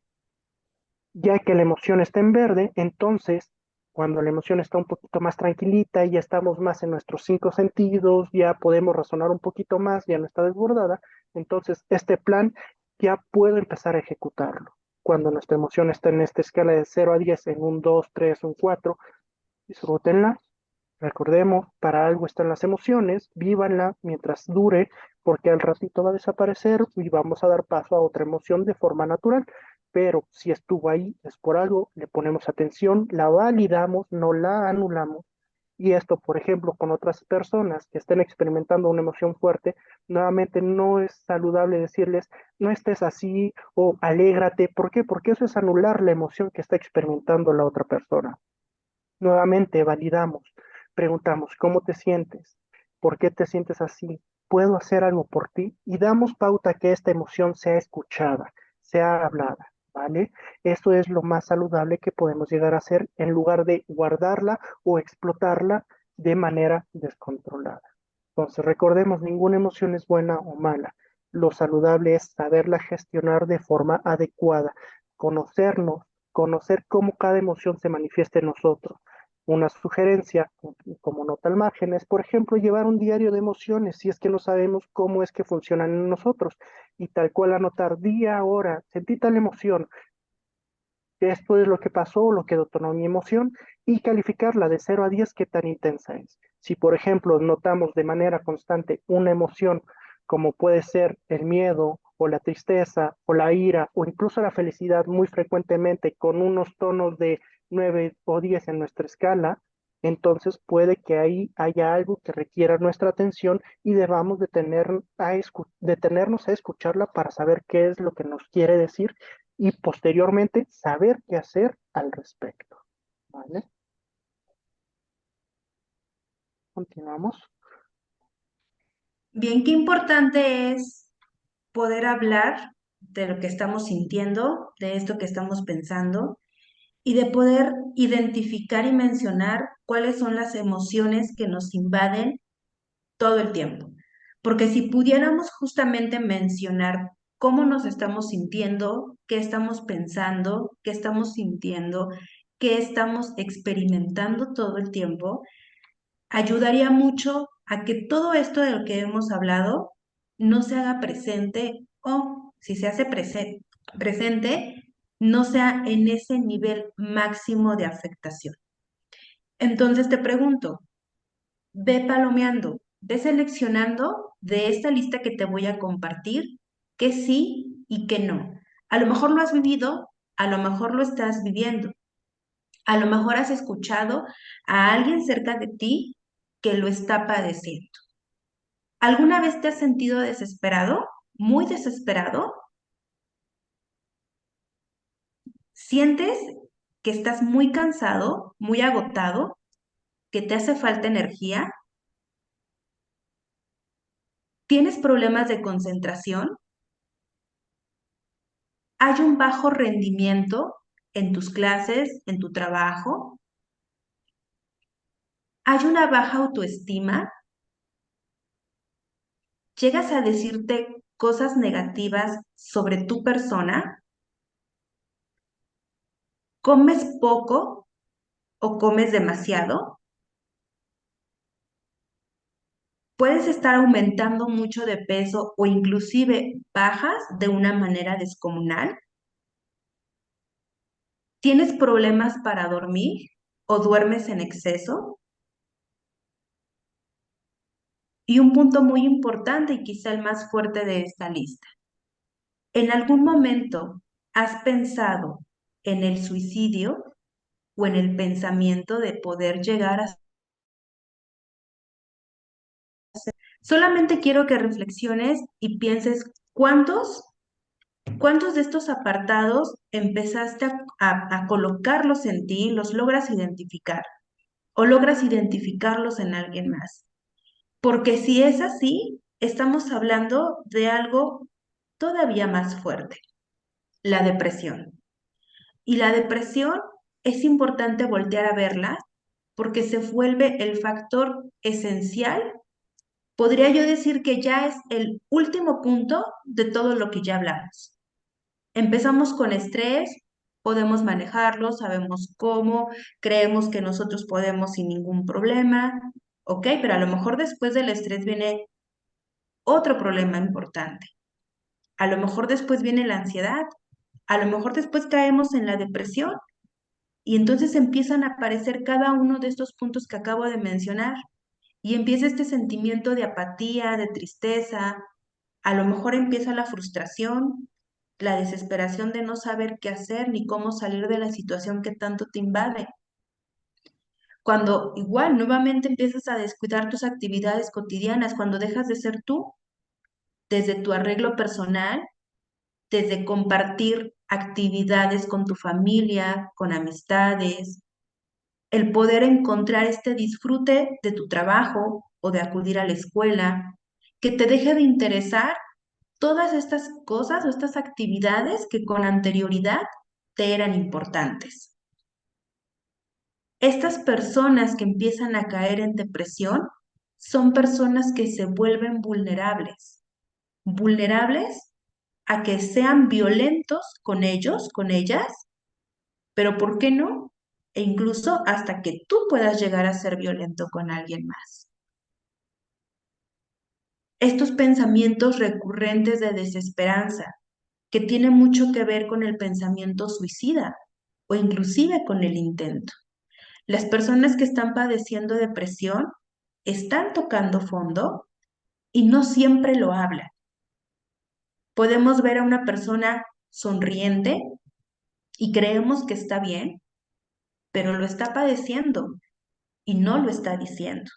Ya que la emoción está en verde, entonces, cuando la emoción está un poquito más tranquilita y ya estamos más en nuestros cinco sentidos, ya podemos razonar un poquito más, ya no está desbordada, entonces este plan ya puedo empezar a ejecutarlo. Cuando nuestra emoción está en esta escala de 0 a 10, en un 2, 3, un 4, disfrútenla. Recordemos, para algo están las emociones, vívanla mientras dure, porque al ratito va a desaparecer y vamos a dar paso a otra emoción de forma natural. Pero si estuvo ahí, es por algo, le ponemos atención, la validamos, no la anulamos. Y esto, por ejemplo, con otras personas que estén experimentando una emoción fuerte, nuevamente no es saludable decirles, no estés así o alégrate. ¿Por qué? Porque eso es anular la emoción que está experimentando la otra persona. Nuevamente validamos, preguntamos, ¿cómo te sientes? ¿Por qué te sientes así? ¿Puedo hacer algo por ti? Y damos pauta a que esta emoción sea escuchada, sea hablada, ¿vale? Esto es lo más saludable que podemos llegar a hacer en lugar de guardarla o explotarla de manera descontrolada. Entonces, recordemos, ninguna emoción es buena o mala. Lo saludable es saberla gestionar de forma adecuada, conocernos, conocer cómo cada emoción se manifiesta en nosotros. Una sugerencia, como nota al margen, es, por ejemplo, llevar un diario de emociones, si es que no sabemos cómo es que funcionan en nosotros, y tal cual anotar día, hora, sentí tal emoción, esto es lo que pasó, lo que detonó mi emoción, y calificarla de 0 a 10, qué tan intensa es. Si, por ejemplo, notamos de manera constante una emoción, como puede ser el miedo, o la tristeza, o la ira, o incluso la felicidad muy frecuentemente con unos tonos de 9 o 10 en nuestra escala, entonces puede que ahí haya algo que requiera nuestra atención y debamos detenernos a escucharla para saber qué es lo que nos quiere decir y posteriormente saber qué hacer al respecto. ¿Vale? Continuamos. Bien, qué importante es poder hablar de lo que estamos sintiendo, de esto que estamos pensando y de poder identificar y mencionar cuáles son las emociones que nos invaden todo el tiempo. Porque si pudiéramos justamente mencionar cómo nos estamos sintiendo, qué estamos pensando, qué estamos sintiendo, qué estamos experimentando todo el tiempo, ayudaría mucho a que todo esto de lo que hemos hablado no se haga presente o si se hace presente, no sea en ese nivel máximo de afectación. Entonces te pregunto, ve palomeando, ve seleccionando de esta lista que te voy a compartir qué sí y qué no. A lo mejor lo has vivido, a lo mejor lo estás viviendo, a lo mejor has escuchado a alguien cerca de ti que lo está padeciendo. ¿Alguna vez te has sentido desesperado? ¿Muy desesperado? ¿Sientes que estás muy cansado, muy agotado, que te hace falta energía? ¿Tienes problemas de concentración? ¿Hay un bajo rendimiento en tus clases, en tu trabajo? ¿Hay una baja autoestima? ¿Llegas a decirte cosas negativas sobre tu persona? ¿Comes poco o comes demasiado? Puedes estar aumentando mucho de peso o inclusive bajas de una manera descomunal. ¿Tienes problemas para dormir o duermes en exceso? Y un punto muy importante y quizá el más fuerte de esta lista. ¿En algún momento has pensado en el suicidio o en el pensamiento de poder llegar a... Solamente quiero que reflexiones y pienses cuántos de estos apartados empezaste a colocarlos en ti, los logras identificar o logras identificarlos en alguien más. Porque si es así, estamos hablando de algo todavía más fuerte, la depresión. Y la depresión es importante voltear a verla porque se vuelve el factor esencial. Podría yo decir que ya es el último punto de todo lo que ya hablamos. Empezamos con estrés, podemos manejarlo, sabemos cómo, creemos que nosotros podemos sin ningún problema, ¿ok? Pero a lo mejor después del estrés viene otro problema importante. A lo mejor después viene la ansiedad, a lo mejor después caemos en la depresión y entonces empiezan a aparecer cada uno de estos puntos que acabo de mencionar y empieza este sentimiento de apatía, de tristeza, a lo mejor empieza la frustración, la desesperación de no saber qué hacer ni cómo salir de la situación que tanto te invade. Cuando igual nuevamente empiezas a descuidar tus actividades cotidianas, cuando dejas de ser tú, desde tu arreglo personal, desde compartir actividades con tu familia, con amistades, el poder encontrar este disfrute de tu trabajo o de acudir a la escuela, que te deje de interesar todas estas cosas o estas actividades que con anterioridad te eran importantes. Estas personas que empiezan a caer en depresión son personas que se vuelven vulnerables, vulnerables a que sean violentos con ellos, con ellas, pero ¿por qué no? E incluso hasta que tú puedas llegar a ser violento con alguien más. Estos pensamientos recurrentes de desesperanza, que tienen mucho que ver con el pensamiento suicida o inclusive con el intento. Las personas que están padeciendo depresión están tocando fondo y no siempre lo hablan. Podemos ver a una persona sonriente y creemos que está bien, pero lo está padeciendo y no lo está diciendo.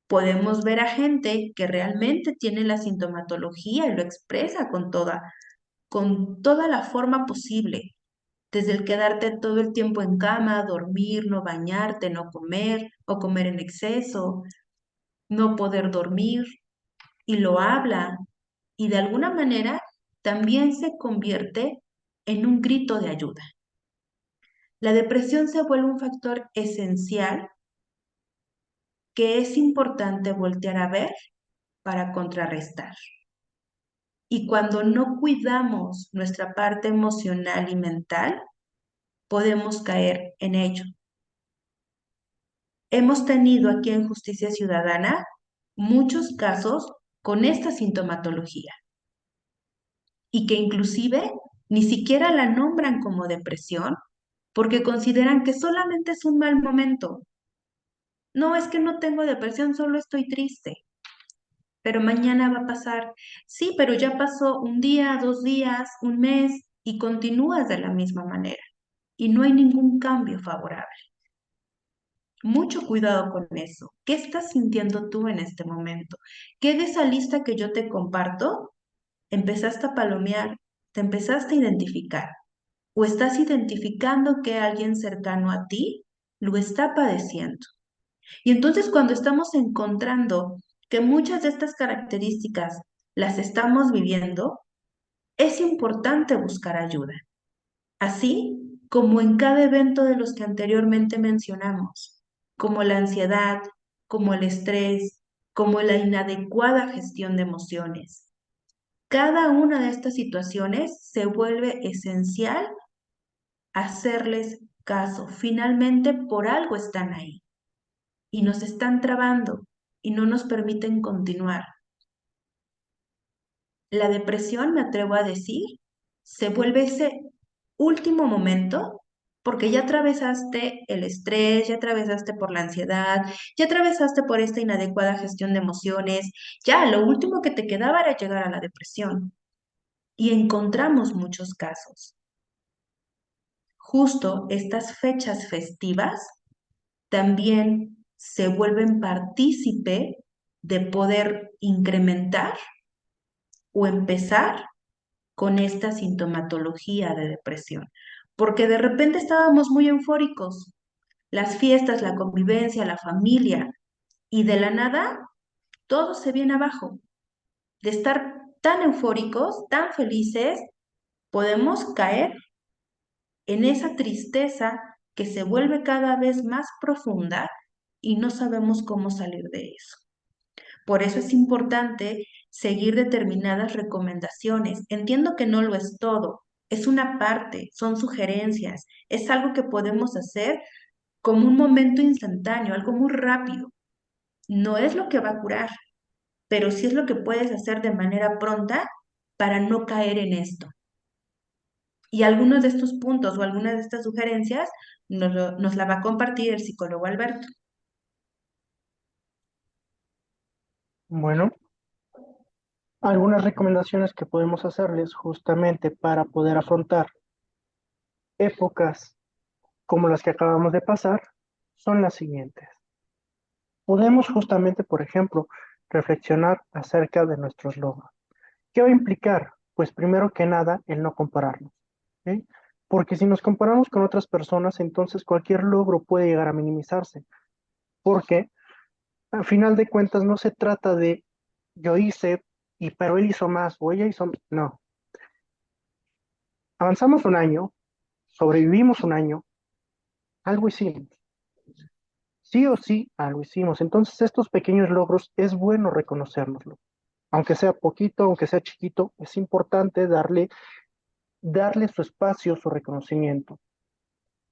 Podemos ver a gente que realmente tiene la sintomatología y lo expresa con toda la forma posible, desde el quedarte todo el tiempo en cama, dormir, no bañarte, no comer o comer en exceso, no poder dormir, y lo habla, y de alguna manera también se convierte en un grito de ayuda. La depresión se vuelve un factor esencial que es importante voltear a ver para contrarrestar. Y cuando no cuidamos nuestra parte emocional y mental, podemos caer en ello. Hemos tenido aquí en Justicia Ciudadana muchos casos con esta sintomatología y que inclusive ni siquiera la nombran como depresión porque consideran que solamente es un mal momento. No, es que no tengo depresión, solo estoy triste. pero mañana va a pasar. Sí, pero ya pasó un día, 2 días, un mes y continúas de la misma manera y no hay ningún cambio favorable. Mucho cuidado con eso. ¿Qué estás sintiendo tú en este momento? ¿Qué de esa lista que yo te comparto empezaste a palomear, te empezaste a identificar? ¿O estás identificando que alguien cercano a ti lo está padeciendo? Y entonces cuando estamos encontrando que muchas de estas características las estamos viviendo, es importante buscar ayuda, así como en cada evento de los que anteriormente mencionamos, como la ansiedad, como el estrés, como la inadecuada gestión de emociones. Cada una de estas situaciones se vuelve esencial hacerles caso. Finalmente, por algo están ahí y nos están trabando y no nos permiten continuar. La depresión, me atrevo a decir, se vuelve ese último momento porque ya atravesaste el estrés, ya atravesaste por la ansiedad, ya atravesaste por esta inadecuada gestión de emociones, ya lo último que te quedaba era llegar a la depresión. Y encontramos muchos casos. Justo estas fechas festivas también se vuelven partícipe de poder incrementar o empezar con esta sintomatología de depresión, porque de repente estábamos muy eufóricos, las fiestas, la convivencia, la familia, y de la nada todo se viene abajo. De estar tan eufóricos, tan felices, podemos caer en esa tristeza que se vuelve cada vez más profunda y no sabemos cómo salir de eso. Por eso es importante seguir determinadas recomendaciones. Entiendo que no lo es todo, es una parte, son sugerencias, es algo que podemos hacer como un momento instantáneo, algo muy rápido. No es lo que va a curar, pero sí es lo que puedes hacer de manera pronta para no caer en esto. Y algunos de estos puntos o algunas de estas sugerencias nos la va a compartir el psicólogo Alberto. Bueno, algunas recomendaciones que podemos hacerles justamente para poder afrontar épocas como las que acabamos de pasar son las siguientes. Podemos justamente, por ejemplo, reflexionar acerca de nuestros logros. ¿Qué va a implicar? Pues primero que nada, el no compararnos, ¿ok? Porque si nos comparamos con otras personas, entonces cualquier logro puede llegar a minimizarse, porque al final de cuentas no se trata de yo hice, pero él hizo más o ella hizo, no. Avanzamos un año, sobrevivimos un año, algo hicimos. Sí o sí, algo hicimos. Entonces estos pequeños logros es bueno reconocérnoslo. Aunque sea poquito, aunque sea chiquito, es importante darle su espacio, su reconocimiento.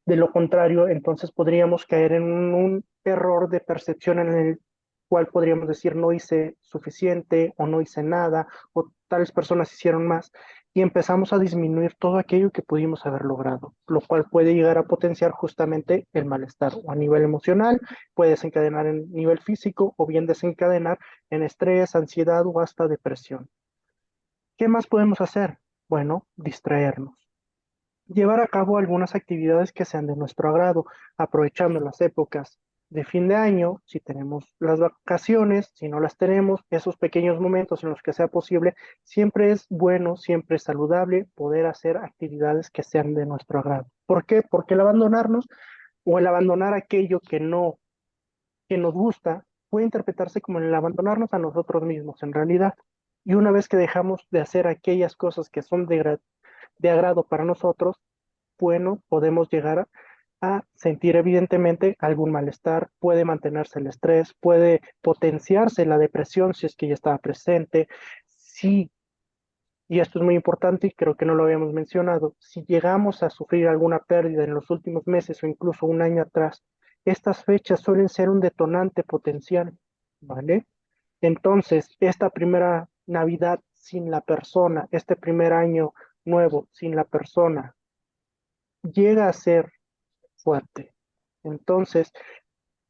De lo contrario, entonces podríamos caer en un error de percepción en el cual podríamos decir no hice suficiente o no hice nada o tales personas hicieron más y empezamos a disminuir todo aquello que pudimos haber logrado, lo cual puede llegar a potenciar justamente el malestar o a nivel emocional, puede desencadenar en nivel físico o bien desencadenar en estrés, ansiedad o hasta depresión. ¿Qué más podemos hacer? Bueno, distraernos, llevar a cabo algunas actividades que sean de nuestro agrado, aprovechando las épocas de fin de año, si tenemos las vacaciones, si no las tenemos, esos pequeños momentos en los que sea posible, siempre es bueno, siempre es saludable poder hacer actividades que sean de nuestro agrado. ¿Por qué? Porque el abandonarnos o el abandonar aquello que nos gusta, puede interpretarse como el abandonarnos a nosotros mismos en realidad. Y una vez que dejamos de hacer aquellas cosas que son de agrado para nosotros, bueno, podemos llegar a sentir evidentemente algún malestar, puede mantenerse el estrés, puede potenciarse la depresión si es que ya estaba presente. Sí, y esto es muy importante y creo que no lo habíamos mencionado, si llegamos a sufrir alguna pérdida en los últimos meses o incluso un año atrás, estas fechas suelen ser un detonante potencial, ¿vale? Entonces, esta primera Navidad sin la persona, este primer año nuevo sin la persona, llega a ser fuerte. Entonces,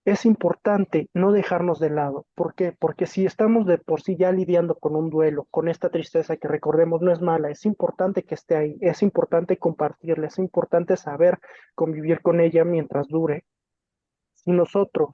Es importante no dejarnos de lado. ¿Por qué? Porque si estamos de por sí ya lidiando con un duelo, con esta tristeza que recordemos no es mala, es importante que esté ahí, es importante compartirla, es importante saber convivir con ella mientras dure. Si nosotros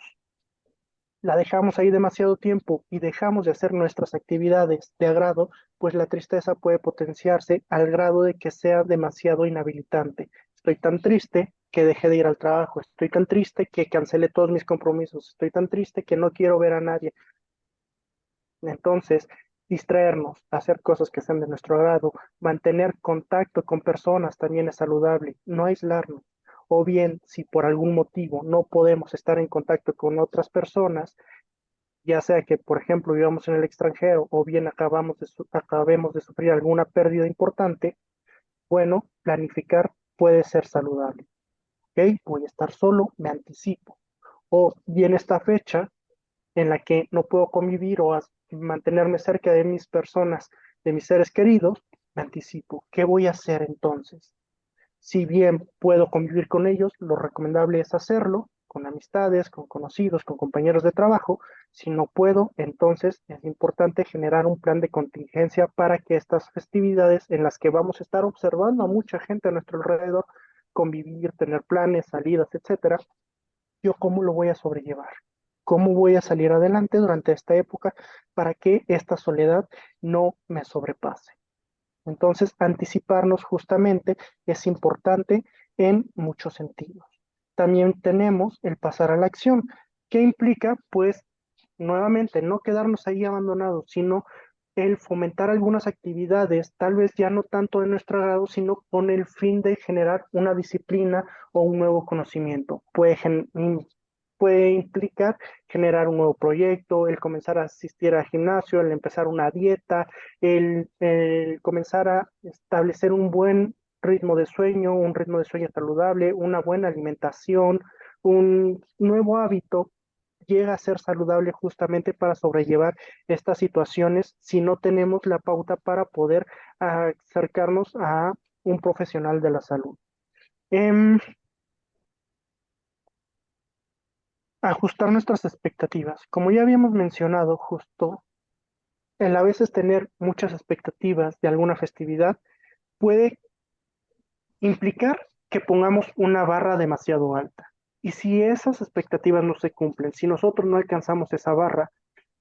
la dejamos ahí demasiado tiempo y dejamos de hacer nuestras actividades de agrado, pues la tristeza puede potenciarse al grado de que sea demasiado inhabilitante. Estoy tan triste que dejé de ir al trabajo, estoy tan triste que cancelé todos mis compromisos, estoy tan triste que no quiero ver a nadie. Entonces, distraernos, hacer cosas que sean de nuestro agrado, mantener contacto con personas también es saludable, no aislarnos. O bien, si por algún motivo no podemos estar en contacto con otras personas, ya sea que, por ejemplo, vivamos en el extranjero o bien acabemos de sufrir alguna pérdida importante, bueno, planificar puede ser saludable. ¿Ok? Voy a estar solo, me anticipo. O bien esta fecha en la que no puedo convivir o mantenerme cerca de mis personas, de mis seres queridos, me anticipo. ¿Qué voy a hacer entonces? Si bien puedo convivir con ellos, lo recomendable es hacerlo con amistades, con conocidos, con compañeros de trabajo. Si no puedo, entonces es importante generar un plan de contingencia para que estas festividades en las que vamos a estar observando a mucha gente a nuestro alrededor, convivir, tener planes, salidas, etcétera, yo cómo lo voy a sobrellevar, cómo voy a salir adelante durante esta época para que esta soledad no me sobrepase. Entonces, anticiparnos justamente es importante en muchos sentidos. También tenemos el pasar a la acción, que implica, pues, nuevamente, no quedarnos ahí abandonados, sino el fomentar algunas actividades, tal vez ya no tanto de nuestro agrado, sino con el fin de generar una disciplina o un nuevo conocimiento. Puede implicar generar un nuevo proyecto, el comenzar a asistir al gimnasio, el empezar una dieta, el comenzar a establecer un buen ritmo de sueño, un ritmo de sueño saludable, una buena alimentación, un nuevo hábito llega a ser saludable justamente para sobrellevar estas situaciones si no tenemos la pauta para poder acercarnos a un profesional de la salud. Em, Ajustar nuestras expectativas. Como ya habíamos mencionado, justo el a veces tener muchas expectativas de alguna festividad puede implicar que pongamos una barra demasiado alta. Y si esas expectativas no se cumplen, si nosotros no alcanzamos esa barra,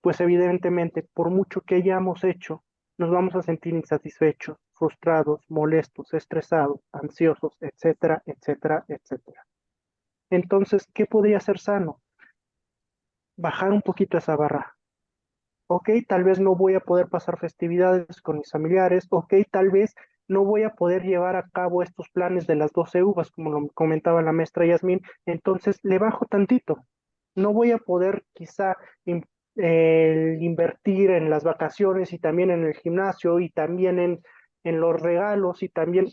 pues evidentemente, por mucho que hayamos hecho, nos vamos a sentir insatisfechos, frustrados, molestos, estresados, ansiosos, etcétera, etcétera, etcétera. Entonces, ¿qué podría ser sano? Bajar un poquito esa barra. Ok, tal vez no voy a poder pasar festividades con mis familiares, ok, tal vez no voy a poder llevar a cabo estos planes de las 12 uvas, como lo comentaba la maestra Yasmín, entonces le bajo tantito. No voy a poder quizá invertir en las vacaciones y también en el gimnasio y también en los regalos y también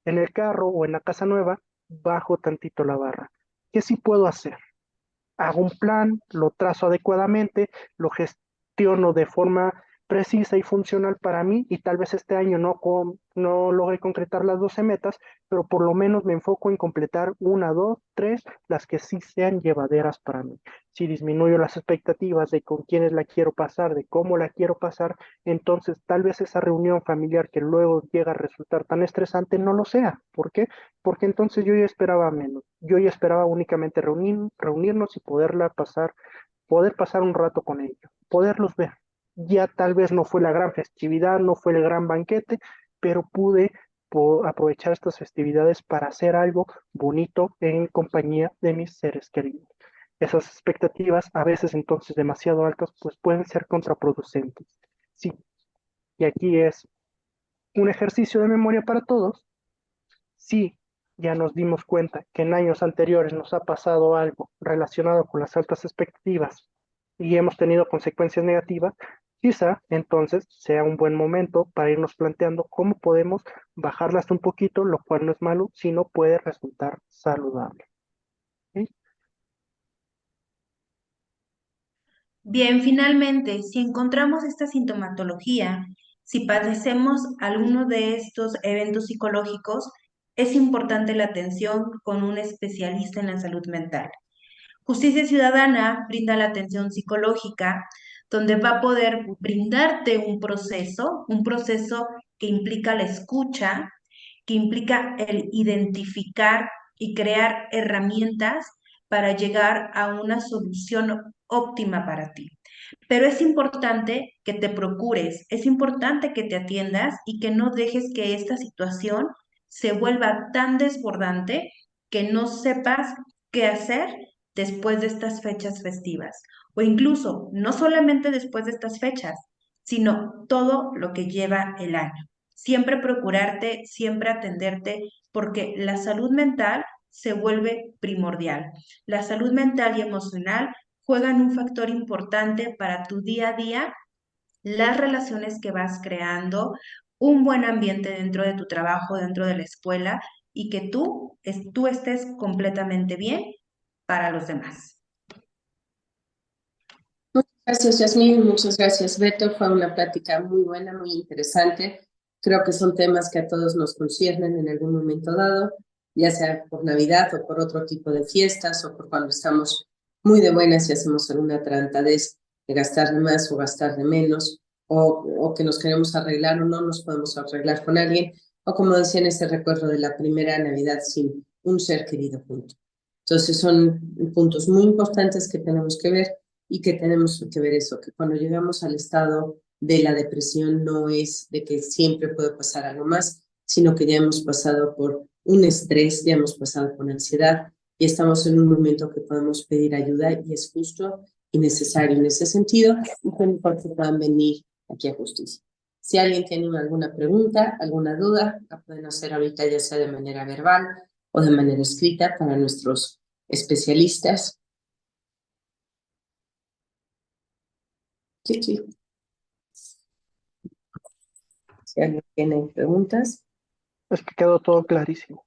en el carro o en la casa nueva, bajo tantito la barra. ¿Qué sí puedo hacer? Hago un plan, lo trazo adecuadamente, lo gestiono de forma precisa y funcional para mí y tal vez este año no logre concretar las 12 metas, pero por lo menos me enfoco en completar una, dos, tres, las que sí sean llevaderas para mí. Si disminuyo las expectativas de con quiénes la quiero pasar, de cómo la quiero pasar, entonces tal vez esa reunión familiar que luego llega a resultar tan estresante no lo sea. ¿Por qué? Porque entonces yo ya esperaba menos. Yo ya esperaba únicamente reunirnos y poder pasar un rato con ellos, poderlos ver. Ya tal vez no fue la gran festividad, no fue el gran banquete, pero pude aprovechar estas festividades para hacer algo bonito en compañía de mis seres queridos. Esas expectativas, a veces entonces demasiado altas, pues pueden ser contraproducentes. Sí, y aquí es un ejercicio de memoria para todos. Sí, ya nos dimos cuenta que en años anteriores nos ha pasado algo relacionado con las altas expectativas y hemos tenido consecuencias negativas, quizá entonces sea un buen momento para irnos planteando cómo podemos bajarlas un poquito, lo cual no es malo, sino puede resultar saludable. ¿Sí? Bien, finalmente, si encontramos esta sintomatología, si padecemos alguno de estos eventos psicológicos, es importante la atención con un especialista en la salud mental. Justicia Ciudadana brinda la atención psicológica, donde va a poder brindarte un proceso que implica la escucha, que implica el identificar y crear herramientas para llegar a una solución óptima para ti. Pero es importante que te procures, es importante que te atiendas y que no dejes que esta situación se vuelva tan desbordante que no sepas qué hacer después de estas fechas festivas. O incluso, no solamente después de estas fechas, sino todo lo que lleva el año. Siempre procurarte, siempre atenderte, porque la salud mental se vuelve primordial. La salud mental y emocional juegan un factor importante para tu día a día, las relaciones que vas creando, un buen ambiente dentro de tu trabajo, dentro de la escuela y que tú estés completamente bien para los demás. Muchas gracias, Yasmín. Muchas gracias, Beto. Fue una plática muy buena, muy interesante. Creo que son temas que a todos nos conciernen en algún momento dado, ya sea por Navidad o por otro tipo de fiestas o por cuando estamos muy de buenas y hacemos alguna atarantadez de gastar de más o gastar de menos, o que nos queremos arreglar o no nos podemos arreglar con alguien, o como decía en ese recuerdo de la primera Navidad sin un ser querido junto. Entonces son puntos muy importantes que tenemos que ver y que tenemos que ver eso, que cuando llegamos al estado de la depresión no es de que siempre puede pasar algo más, sino que ya hemos pasado por un estrés, ya hemos pasado por ansiedad y estamos en un momento que podemos pedir ayuda y es justo y necesario en ese sentido y que mejor que puedan venir aquí a justicia. Si alguien tiene alguna pregunta, alguna duda, la pueden hacer ahorita ya sea de manera verbal o de manera escrita para nuestros especialistas. Sí, sí. Si alguien tiene preguntas, Es que quedó todo clarísimo.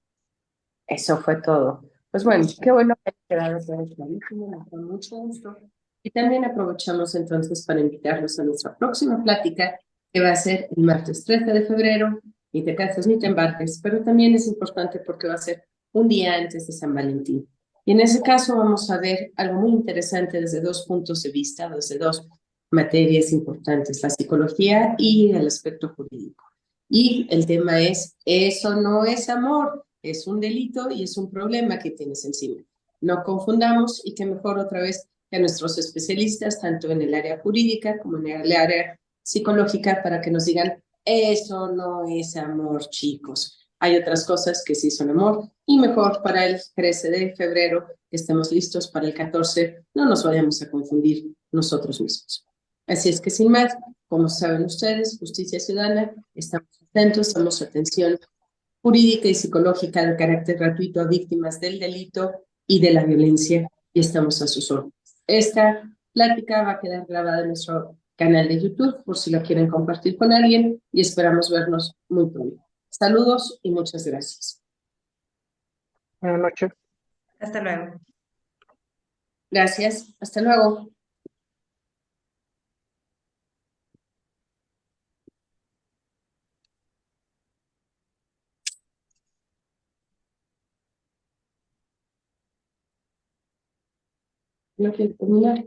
eso fue todo. Pues bueno, qué bueno que haya quedado todo clarísimo, me dio mucho gusto. Y también aprovechamos entonces para invitarlos a nuestra próxima plática, que va a ser el martes 13 de febrero. Ni te cases ni te embarques, pero también es importante porque va a ser un día antes de San Valentín. Y en ese caso vamos a ver algo muy interesante desde dos puntos de vista, desde dos materias importantes, la psicología y el aspecto jurídico. Y el tema es, eso no es amor, es un delito y es un problema que tienes encima. No confundamos y que mejor otra vez que nuestros especialistas, tanto en el área jurídica como en el área psicológica, para que nos digan, eso no es amor, chicos. Hay otras cosas que sí son amor y mejor para el 13 de febrero, que estemos listos para el 14, no nos vayamos a confundir nosotros mismos. Así es que sin más, como saben ustedes, Justicia Ciudadana, estamos atentos, damos atención jurídica y psicológica de carácter gratuito a víctimas del delito y de la violencia y estamos a sus órdenes. Esta plática va a quedar grabada en nuestro canal de YouTube por si la quieren compartir con alguien y esperamos vernos muy pronto. Saludos y muchas gracias. Buenas noches. Hasta luego. Gracias. Hasta luego. ¿No quiero terminar?